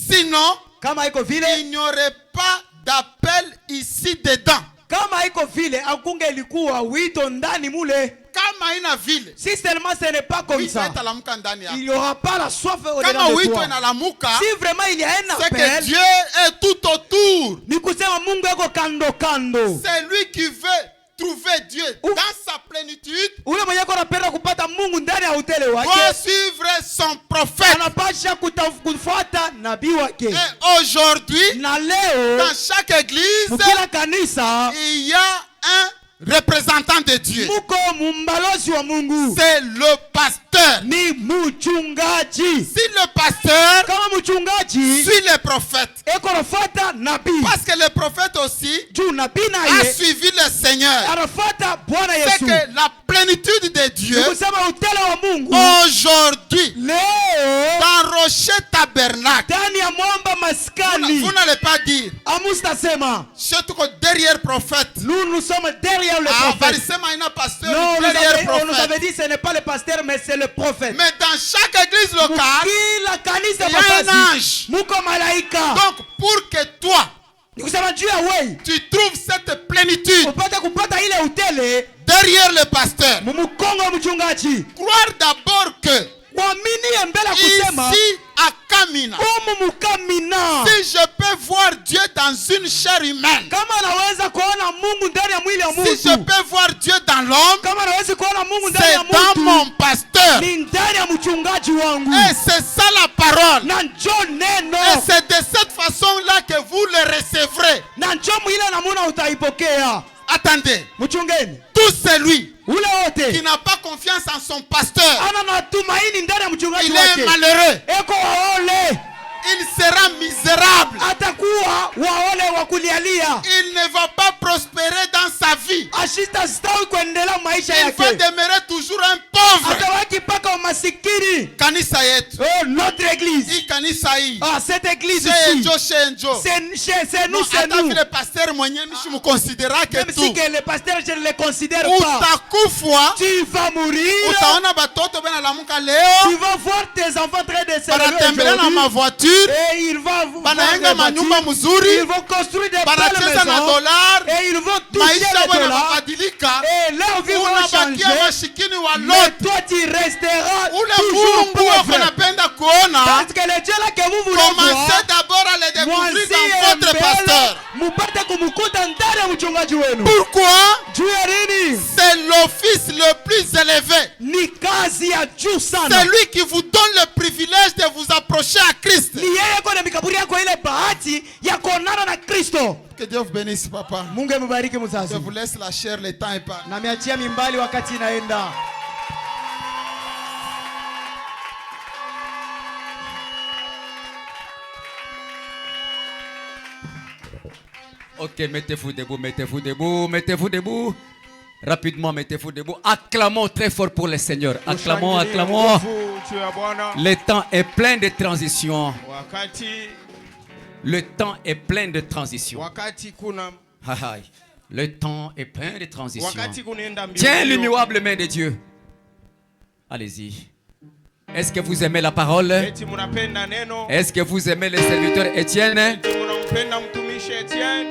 Sinon, Kama iko vile, il n'y aurait pas d'appel ici dedans. kama iko vile akunge ilikuwa wito ndani mule. Kama ina vile, Si seulement ce n'est pas comme ça, italamuka ndani yako. il n'y aura pas la soif Kama au-dedans de wito toi. inalamuka, Si vraiment il y a un c'est que appel, Dieu est tout autour. ni kusema Mungu yuko kando kando. C'est lui qui veut trouver Dieu dans sa plénitude. Ule mwenye anapenda kupata Mungu ndani ya utele Doit wake, suivre son prophète. anapasha kufuata nabii wake. Et aujourd'hui, Na leo dans chaque église, mkila kanisa il y a un représentant de Dieu. muko mumbalozi wa Mungu, C'est le pasteur. ni mchungaji. Si le pasteur Kama mchungaji suit les prophètes, eko nafuata nabii, parce que le prophète aussi juu nabii a naye suivi le Seigneur, anafuata Bwana c'est Yesu. que la plénitude de Dieu, Ni kusema utele wa Mungu aujourd'hui, leo dans Rocher Tabernacle, ndani ya mwamba maskani. vous n'allez pas dire, Amos nasema surtout que derrière prophète, nous sommes derrière le prophète. varisema ina pasteur, Non, derrière on nous prophète. avait dit ce n'est pas le pasteur mais c'est le prophète. Mais dans chaque église locale, Kila kanisa il y a un mafasi ange. muko malaika. Donc, pour que toi, Ni kusema juu ya wewe tu trouves cette plénitude upate kupata ile utele derrière le pasteur, mumukongo wa mchungaji, croire d'abord que kuamini mbele ya kusema ici, à Si je peux voir Dieu dans une chair humaine, si je peux voir Dieu dans l'homme, c'est dans mon pasteur. Et c'est ça la parole. Et c'est de cette façon-là que vous le recevrez. Attendez. Tout celui qui n'a pas confiance en son pasteur, il est malheureux. Il sera misérable. Il ne va pas prospérer dans sa vie. Il va demeurer toujours un pauvre. Kanisa yetu. Notre église. Cette église ici. C'est nous, c'est nous. Le pasteur mwenyewe me considéra que même tout. Si que le pasteur je ne le considère pas. Tu vas mourir. Tu vas voir tes enfants très de se lever ma voiture. Et ils vont ils vont construire des belles maisons. Et ils vont toucher les dollars. Et leur vie va changer. Mais toi tu resteras toujours pauvre. Parce que le Dieu là que vous voulez voir, commencez d'abord à le découvrir dans votre pasteur. Pourquoi? C'est l'office le plus élevé. C'est lui qui vous donne le privilège de vous approcher à Christ. Que Dieu vous bénisse, papa. Je vous laisse la chair, le temps est pas. Ok, mettez-vous debout, mettez-vous debout, mettez-vous debout. Rapidement, mettez-vous debout. Acclamons très fort pour le Seigneur. Acclamons, acclamons. Le temps est plein de transitions. Le temps est plein de transitions. Le temps est plein de transitions. Tiens l'immuable main de Dieu. Allez-y. Est-ce que vous aimez la parole? Est-ce que vous aimez le serviteur Étienne?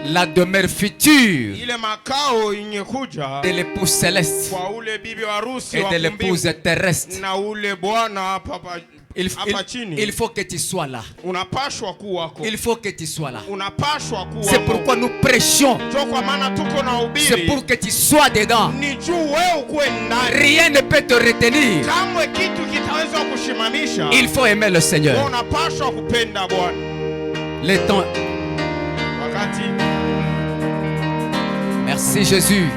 La demeure future de l'épouse céleste et de l'épouse terrestre. Il faut que tu sois là. Il faut que tu sois là. C'est pourquoi nous prêchons. C'est pour que tu sois dedans. Rien ne peut te retenir. Il faut aimer le Seigneur. Le temps. Merci Jésus.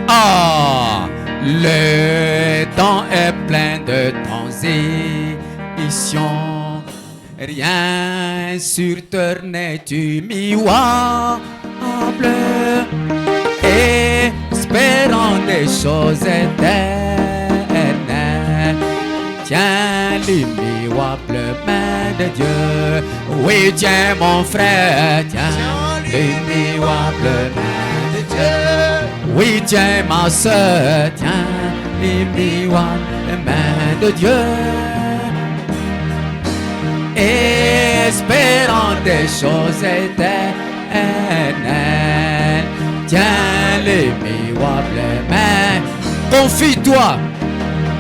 Ah, le temps est plein de transitions. Rien sur terre n'est immuable. Espérant des choses éternelles. Tiens l'immuable main de Dieu. Oui, tiens mon frère, tiens l'immuable main de Dieu. Oui, tiens ma soeur, tiens l'immuable main de Dieu. Espérant des choses éternelles. Tiens l'immuable main. Confie-toi.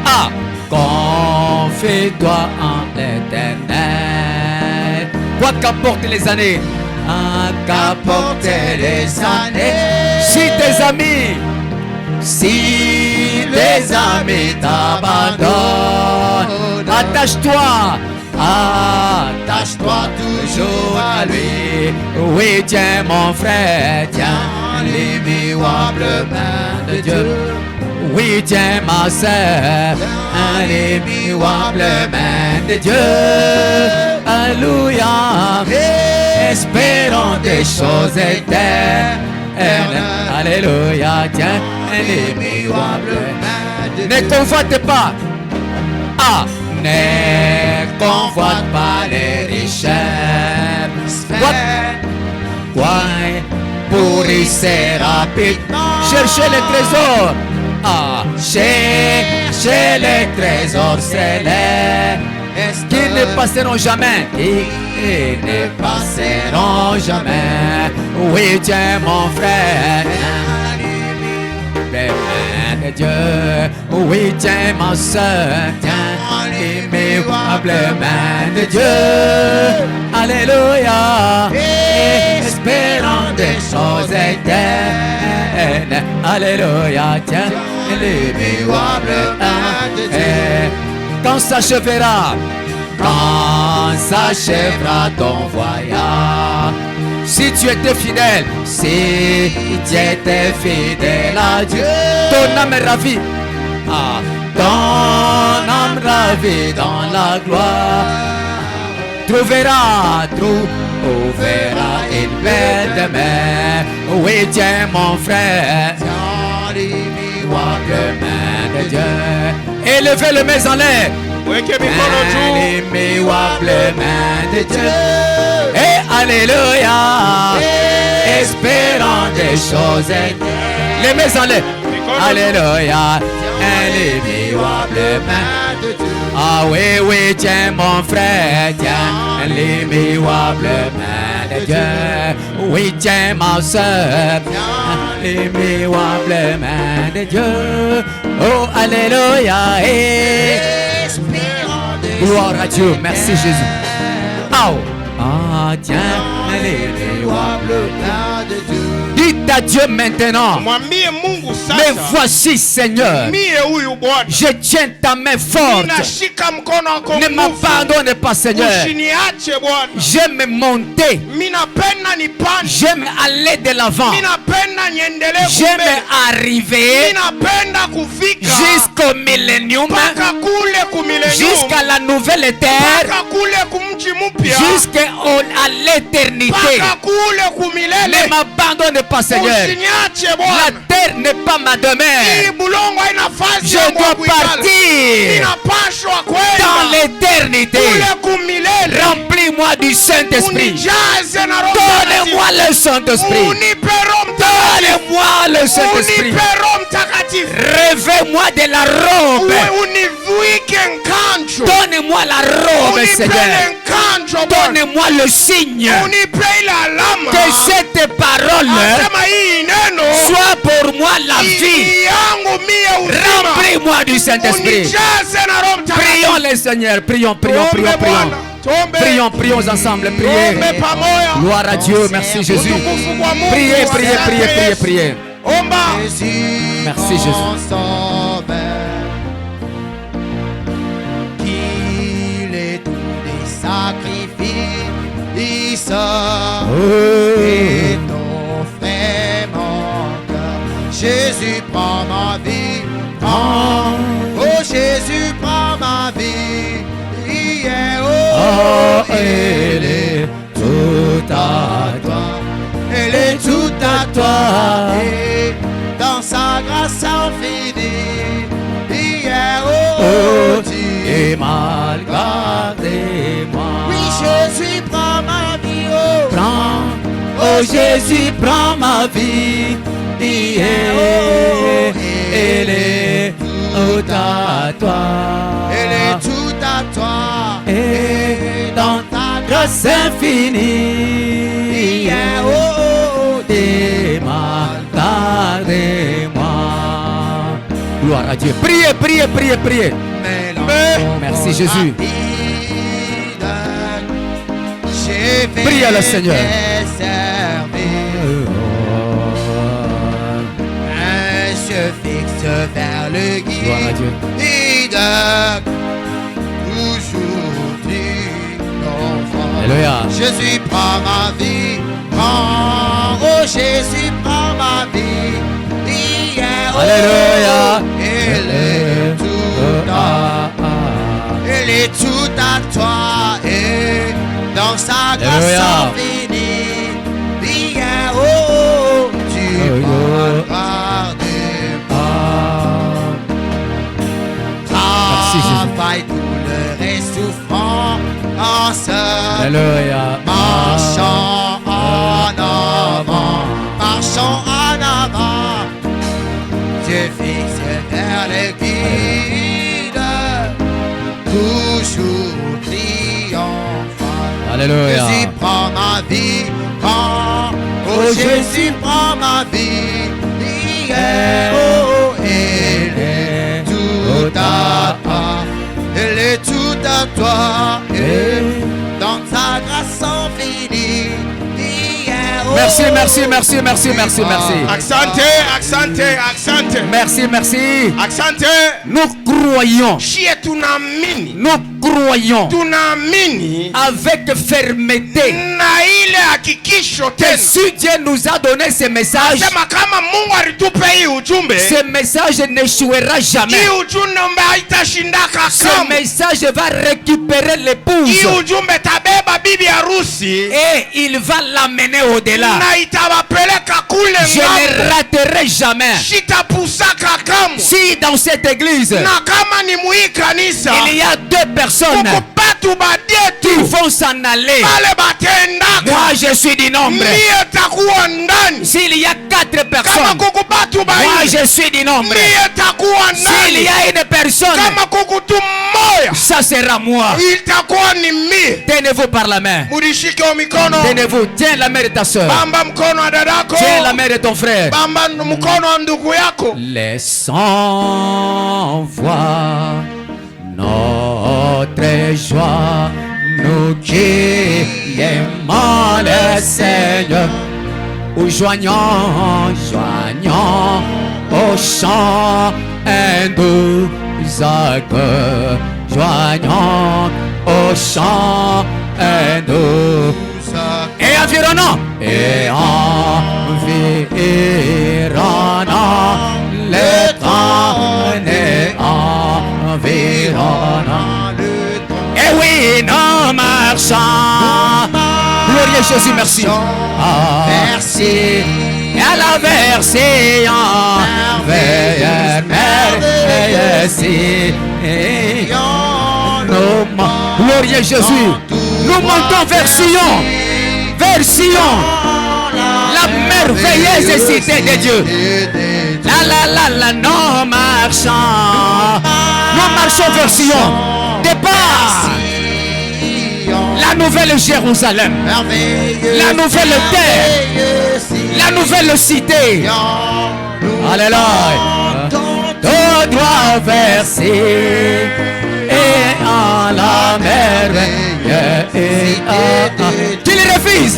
Ah, confie-toi en l'éternel. Quoi qu'apportent les années, qu'apportent les années. Si tes amis t'abandonnent, attache-toi toujours à lui. Oui, tiens mon frère, tiens l'immuable main de Dieu. Oui, tiens ma sœur, l'immuable main de Dieu. Alléluia. Espérons des choses éternelles. Alléluia. Tiens l'immuable main de Dieu. Ne convoite pas. Ah, ne convoite pas les richesses. Quoi? Pourrissez rapidement. Cherchez les trésors. Ah, cherchez les trésors célestes qui ne passeront jamais. Ils ne passeront jamais. Oui, tiens mon frère. de Dieu. Oui, tiens ma sœur, tiens l'immuable main de Dieu. Alléluia. Espérant des choses éternelles. Alléluia, tiens l'immuable main de Dieu. Quand s'achèvera ton voyage, si tu étais fidèle, si tu étais fidèle à Dieu, ton âme est ravie, ton âme ravie dans la gloire, trouvera une belle demeure. Oui, tiens mon frère, tiens l'immuable main de Dieu. Élevez le mains en l'air. L'immuable main de Dieu. Et alléluia. Espérant des choses. Les mains en l'air. Alléluia. L'immuable main de Dieu. Ah oui, oui, tiens mon frère, tiens l'immuable main de Dieu. Oui, tiens ma soeur, l'immuable main de Dieu. Oh, alléluia. Gloire à Dieu, merci Jésus. Oh, tiens l'immuable main de Dieu. Dites à Dieu maintenant. Mais voici Seigneur, je tiens ta main forte. Ne m'abandonne pas Seigneur. J'aime monter. J'aime aller de l'avant. J'aime arriver jusqu'au millénium, jusqu'à la nouvelle terre, jusqu'à l'éternité. Ne m'abandonne pas Seigneur. La terre n'est pas ma demeure. Je dois partir dans l'éternité. Remplis-moi du Saint-Esprit. Donne-moi le Saint-Esprit. Donne-moi le Saint-Esprit. Revêt-moi de la robe. Donne-moi la robe, Seigneur. Donne-moi le signe que cette parole soit pour moi la vie. Remplis-moi du Saint-Esprit. Prions le Seigneur. Prions. Prions ensemble. Priez. Gloire à Dieu. Merci Jésus. Priez. Merci Jésus. Qu'il est tous les sacrifices et nos faits manquent. Jésus prend ma vie. Oh Jésus prend ma vie. Elle est tout à toi. Elle est tout à toi. Et dans sa grâce infinie. Et mal gardez-moi. Oui, Jésus prend ma vie. Oh Jésus prend ma vie. Elle est tout à toi. Elle est tout à toi. Et dans ta grâce infinie. Et mal gardez-moi. Gloire à Dieu. Priez. Merci Jésus. Prie à le Seigneur. Je fixe vers le guide. Gloire à Dieu. Toujours triomphant. Alléluia. Jésus prend ma vie. Oh Jésus prend ma vie. Alléluia. Elle est tout à toi. Et dans sa grâce infinie. Tu parles de travail, douleur et souffrance. Alléluia. Marchons en avant. Je fixe vers le guide, toujours triomphant. Alléluia. Jésus prend ma vie. Oh Jésus prend ma vie. Elle à toi. Elle est tout à toi. Et dans ta grâce infinie. Merci, merci, merci, merci, merci, merci. Accente, accente, accente. Merci, merci. Accente. Nous croyons. Nous croyons. Avec fermeté. Que si Dieu nous a donné ce message, ce message n'échouera jamais. Ce message va récupérer l'épouse. Et il va l'amener au-delà. Je ne raterai jamais. Si dans cette église il y a 2 personnes qui vont s'en aller, moi je suis du nombre. S'il y a 4 personnes, moi je suis du nombre. S'il y a une personne, ça sera moi. Tenez-vous par la main. Tenez-vous. Tiens la main de ta soeur. Tiens la main de ton frère. Laissons voir notre joie, nous qui aimons le Seigneur. Ou joignons au chant un doux accord. Joignons au chant un doux et environnant le trône et environnant. Et oui, nous marchons. Glorieux Jésus, merci. Merci. Et à la version glorieux Jésus, nous montons vers Sion. La merveilleuse cité de Dieu. Nous marchons vers Sion. Départ. La nouvelle Jérusalem. La nouvelle terre. La nouvelle cité. Alléluia. Tout doit verser. Et en la merveille. Qu'il refuse.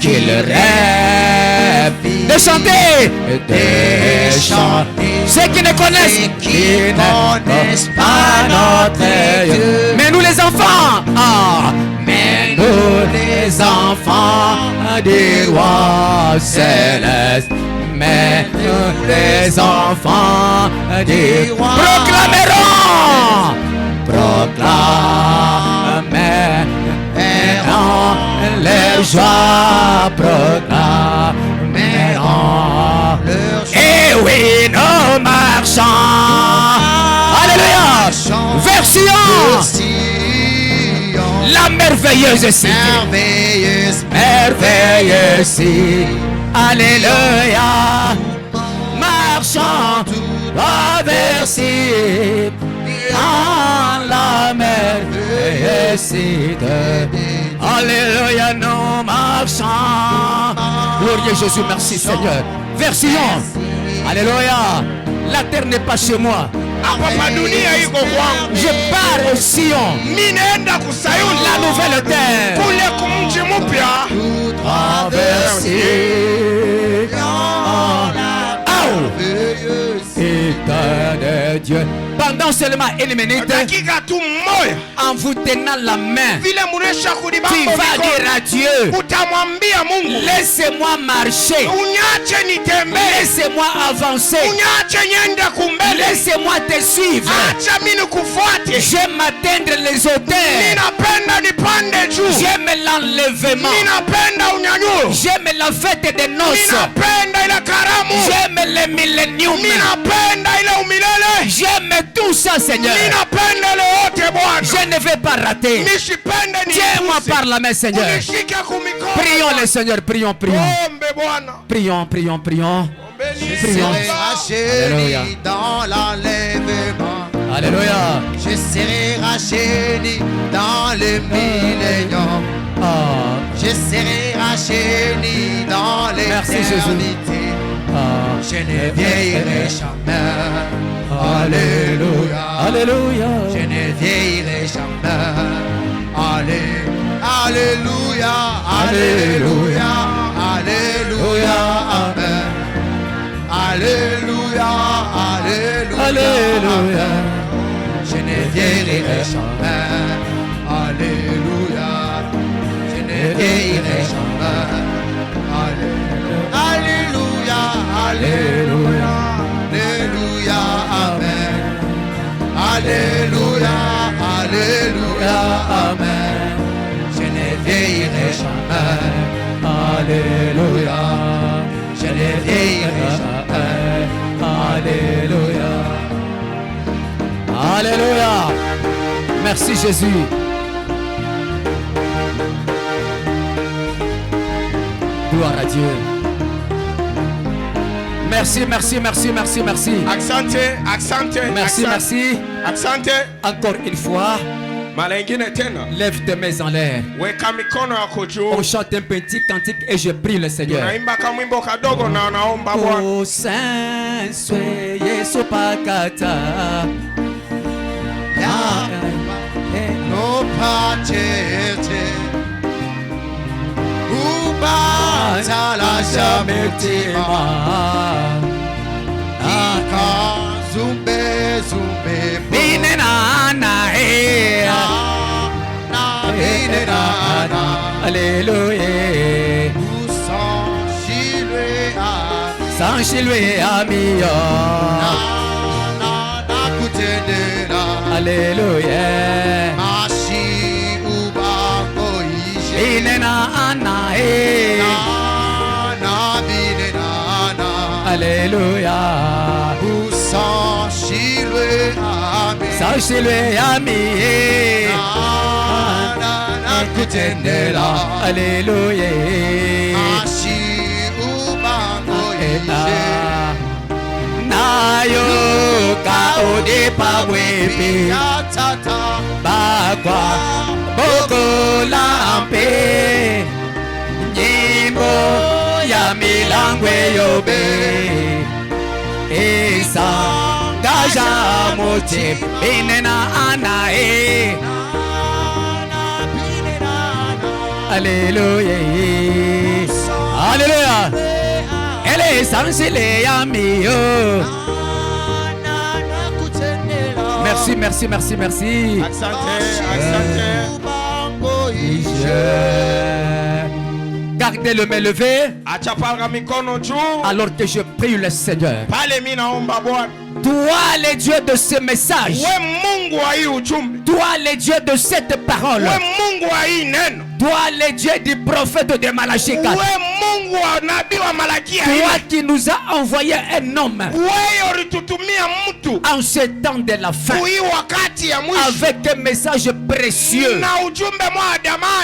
Qu'il rêve de chanter, ceux qui ne connaissent pas notre Dieu. Mais nous les enfants, mais nous les enfants du roi céleste, mais nous les enfants du roi proclamerons leur joie, proclameront et oui, nous marchons. Alléluia. Vers Sion, la merveilleuse cité. Merveilleuse cité. Alléluia. Marchons vers Sion, dans la merveilleuse cité. Alléluia, nous marchons. Glorieux Jésus, merci Seigneur. Vers Sion. Alléluia. La terre n'est pas chez moi. Je pars au Sion. La nouvelle terre. Traverser. État de Dieu. Pendant seulement une minute, en vous tenant la main, tu vas dire à Dieu, laissez-moi marcher, laissez-moi avancer, laissez-moi te suivre. J'aime atteindre les hauteurs, j'aime l'enlèvement, j'aime la fête des noces, j'aime le millénium, j'aime tout ça, Seigneur. Je ne vais pas rater. Tiens-moi par la main, Seigneur. Prions le Seigneur, prions. Prions. Prions. Alléluia. Dans l'enlèvement. Alléluia. Je serai racheté dans le millénium. Je serai racheté dans l'éternité. Je ne vieillirai jamais. Alléluia. Alléluia. Je ne vieillirai jamais. Alléluia. Alléluia. Alléluia. Amen. Alléluia. Alléluia. Alléluia. Je ne vieillirai jamais. Alléluia. Je ne vieillirai jamais. Alléluia. Alléluia. Alléluia. Amen. Alléluia. Alléluia. Amen. Je ne vieillirai jamais. Alléluia. Je ne vieillirai jamais. Alléluia. Alléluia. Merci Jésus. Gloire à Dieu. Merci, merci, merci, merci, merci. Accente, accente. Merci, merci. Accente. Encore une fois. Lève tes mains en l'air. On chante un petit cantique et je prie le Seigneur. Oh Saint, soyez sopakata. No pachete. Uba la chametima. Ika zumbe zumbe. Binenana Alléluia. Sans chilwe amio. Alléluia. Mashi ubango ishe. Binena anae. Alléluia. Sans chilwe amio. Alléluia. Nayo kaode pawebe bakwa boko lampe nyimbo ya milangwe yobe isa gaja mote binena anae. Alléluia. Alléluia. Elle est sans les amis. Merci, merci, merci, merci. Gardez le main levé. Alors que je prie le Seigneur. Toi les dieux de ce message. Toi les dieux de cette parole. Toi les dieux du prophète de Malachie 4. Toi qui nous as envoyé un homme en ce temps de la fin avec un message précieux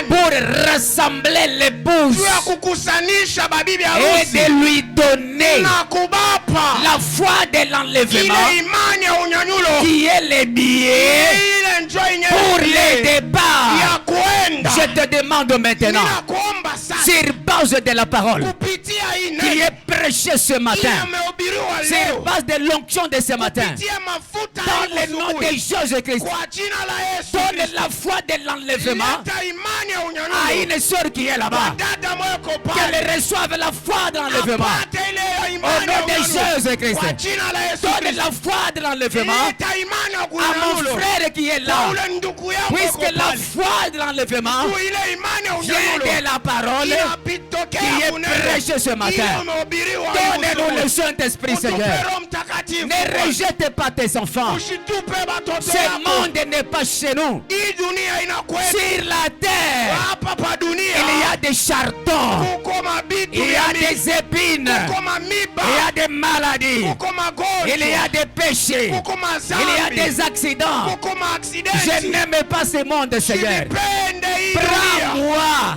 pour rassembler l'épouse et de lui donner la foi de l'enlèvement qui est le billet pour le départ. Je te demande maintenant, sur base de la parole qui est prêchée ce matin, sur base de l'onction de ce matin, dans le nom de Jésus-Christ, donne la foi de l'enlèvement à une soeur qui est là-bas, qu'elle reçoive la foi de l'enlèvement au nom de Jésus-Christ. Donne la foi de l'enlèvement à mon frère qui est là, puisque la foi de l'enlèvement vient de la parole qui est prêchée ce matin. Donne-nous le Saint-Esprit, Seigneur. Ne rejette pas tes enfants. Ce monde n'est pas chez nous. Sur la terre, il y a des chartons, il y a des épines, il y a des maladies, il y a des péchés, il y a des accidents. Je n'aime pas ce monde, Seigneur. Prends-moi,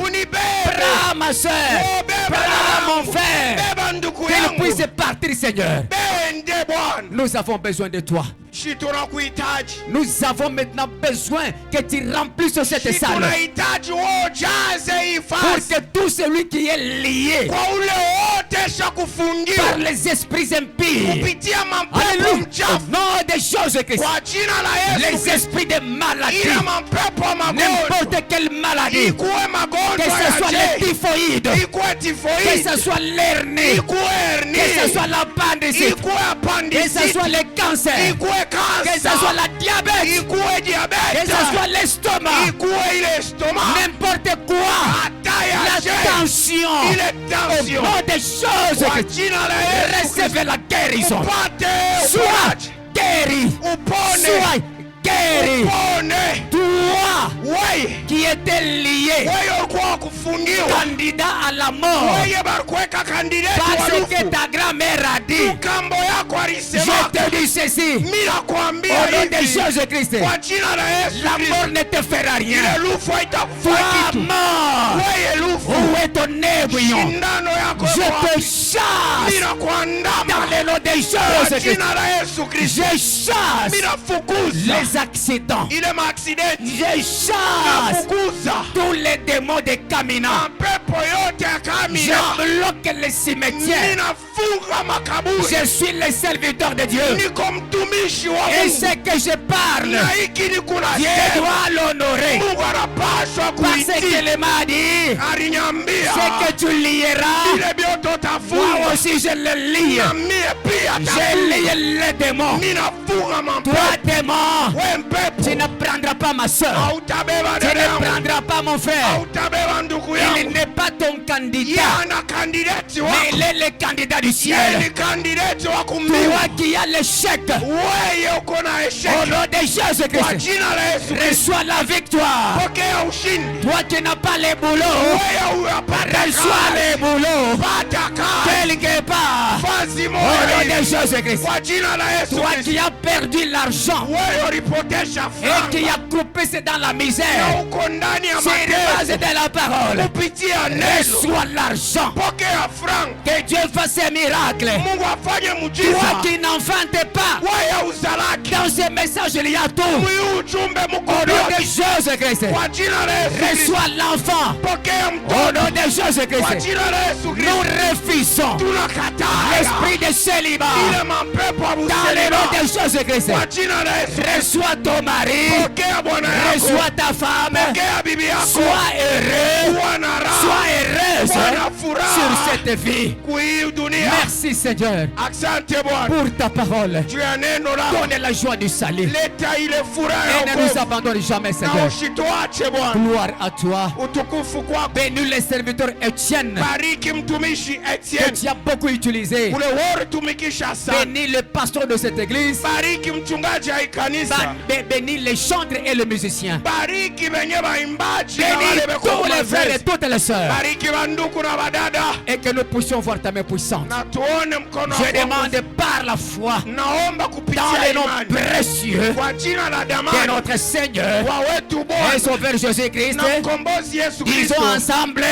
prends ma soeur, prends mon frère, qu'il puisse partir, Seigneur. Nous avons besoin de toi. Nous avons maintenant besoin que tu remplisses cette salle. Pour que tout celui qui est lié par les esprits impies, au nom des choses de Christ, les esprits de maladie, n'importe quelle maladie, que ce soit le typhoïde, que ce soit l'hernie, que ce soit l'appendicite, que ce soit le cancer, que ce soit la diabète, que ce soit l'estomac, n'importe quoi, la tension, au nom des choses, recevez la guérison. Sois guéri, sois guéri. Toi qui étais lié, candidat à la mort, parce que ta grand-mère a dit, je te dis ceci, au nom des choses de Christ, la mort ne te fera rien. Toi mort, où est ton aiguillon? Je te chasse dans le nom des choses de Christ. Je chasse les accidents. Je chasse tous les démons de Kamina. Je bloque les cimetières. Je suis le serviteur de Dieu. Et ce que je parle, Dieu doit l'honorer. Parce qu'il m'a dit, ce que tu lieras, moi aussi je le lie. Je lie les démons. Toi démon, tu ne prendras pas ma soeur. Tu ne prendras pas mon frère. Il n'est pas ton candidat, mais il est le candidat du ciel. Toi qui as l'échec, au nom des choses de Christ, reçois la victoire. Toi qui n'as pas les boulots, reçois les boulots quelque part. Au nom des choses de Christ. Toi qui as perdu l'argent et qui a coupé c'est dans la misère, c'est une base de la parole. Reçois l'argent. Que Dieu fasse un miracle. Toi qui n'enfantes pas, dans ce message il y a tout. Au nom des choses de Christ, reçois l'enfant. Au nom des choses de Christ, nous refusons l'esprit de célibat. Dans le nom des choses de Christ, reçois ton mari, reçois ta femme, sois heureux, sois heureuse sur cette vie. Merci Seigneur pour ta parole. Donne la joie du salut et ne nous abandonne jamais Seigneur. Gloire à toi. Bénis les serviteurs Étienne que tu as beaucoup utilisé. Bénis le pasteur de cette église. Bénis les chantres et les musiciens. Bénis tous les frères et toutes les sœurs. Et que nous puissions voir ta main puissante. Je demande par la foi dans le nom précieux de notre Seigneur et Sauveur Jésus-Christ. Disons ensemble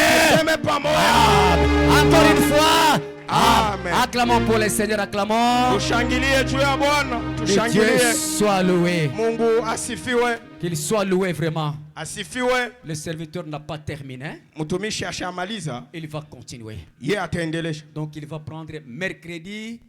encore une fois. Amen. Acclamons pour le Seigneur, acclamons. Que Dieu soit loué. Qu'il soit loué vraiment. Le serviteur n'a pas terminé. Il va continuer. Donc il va prendre mercredi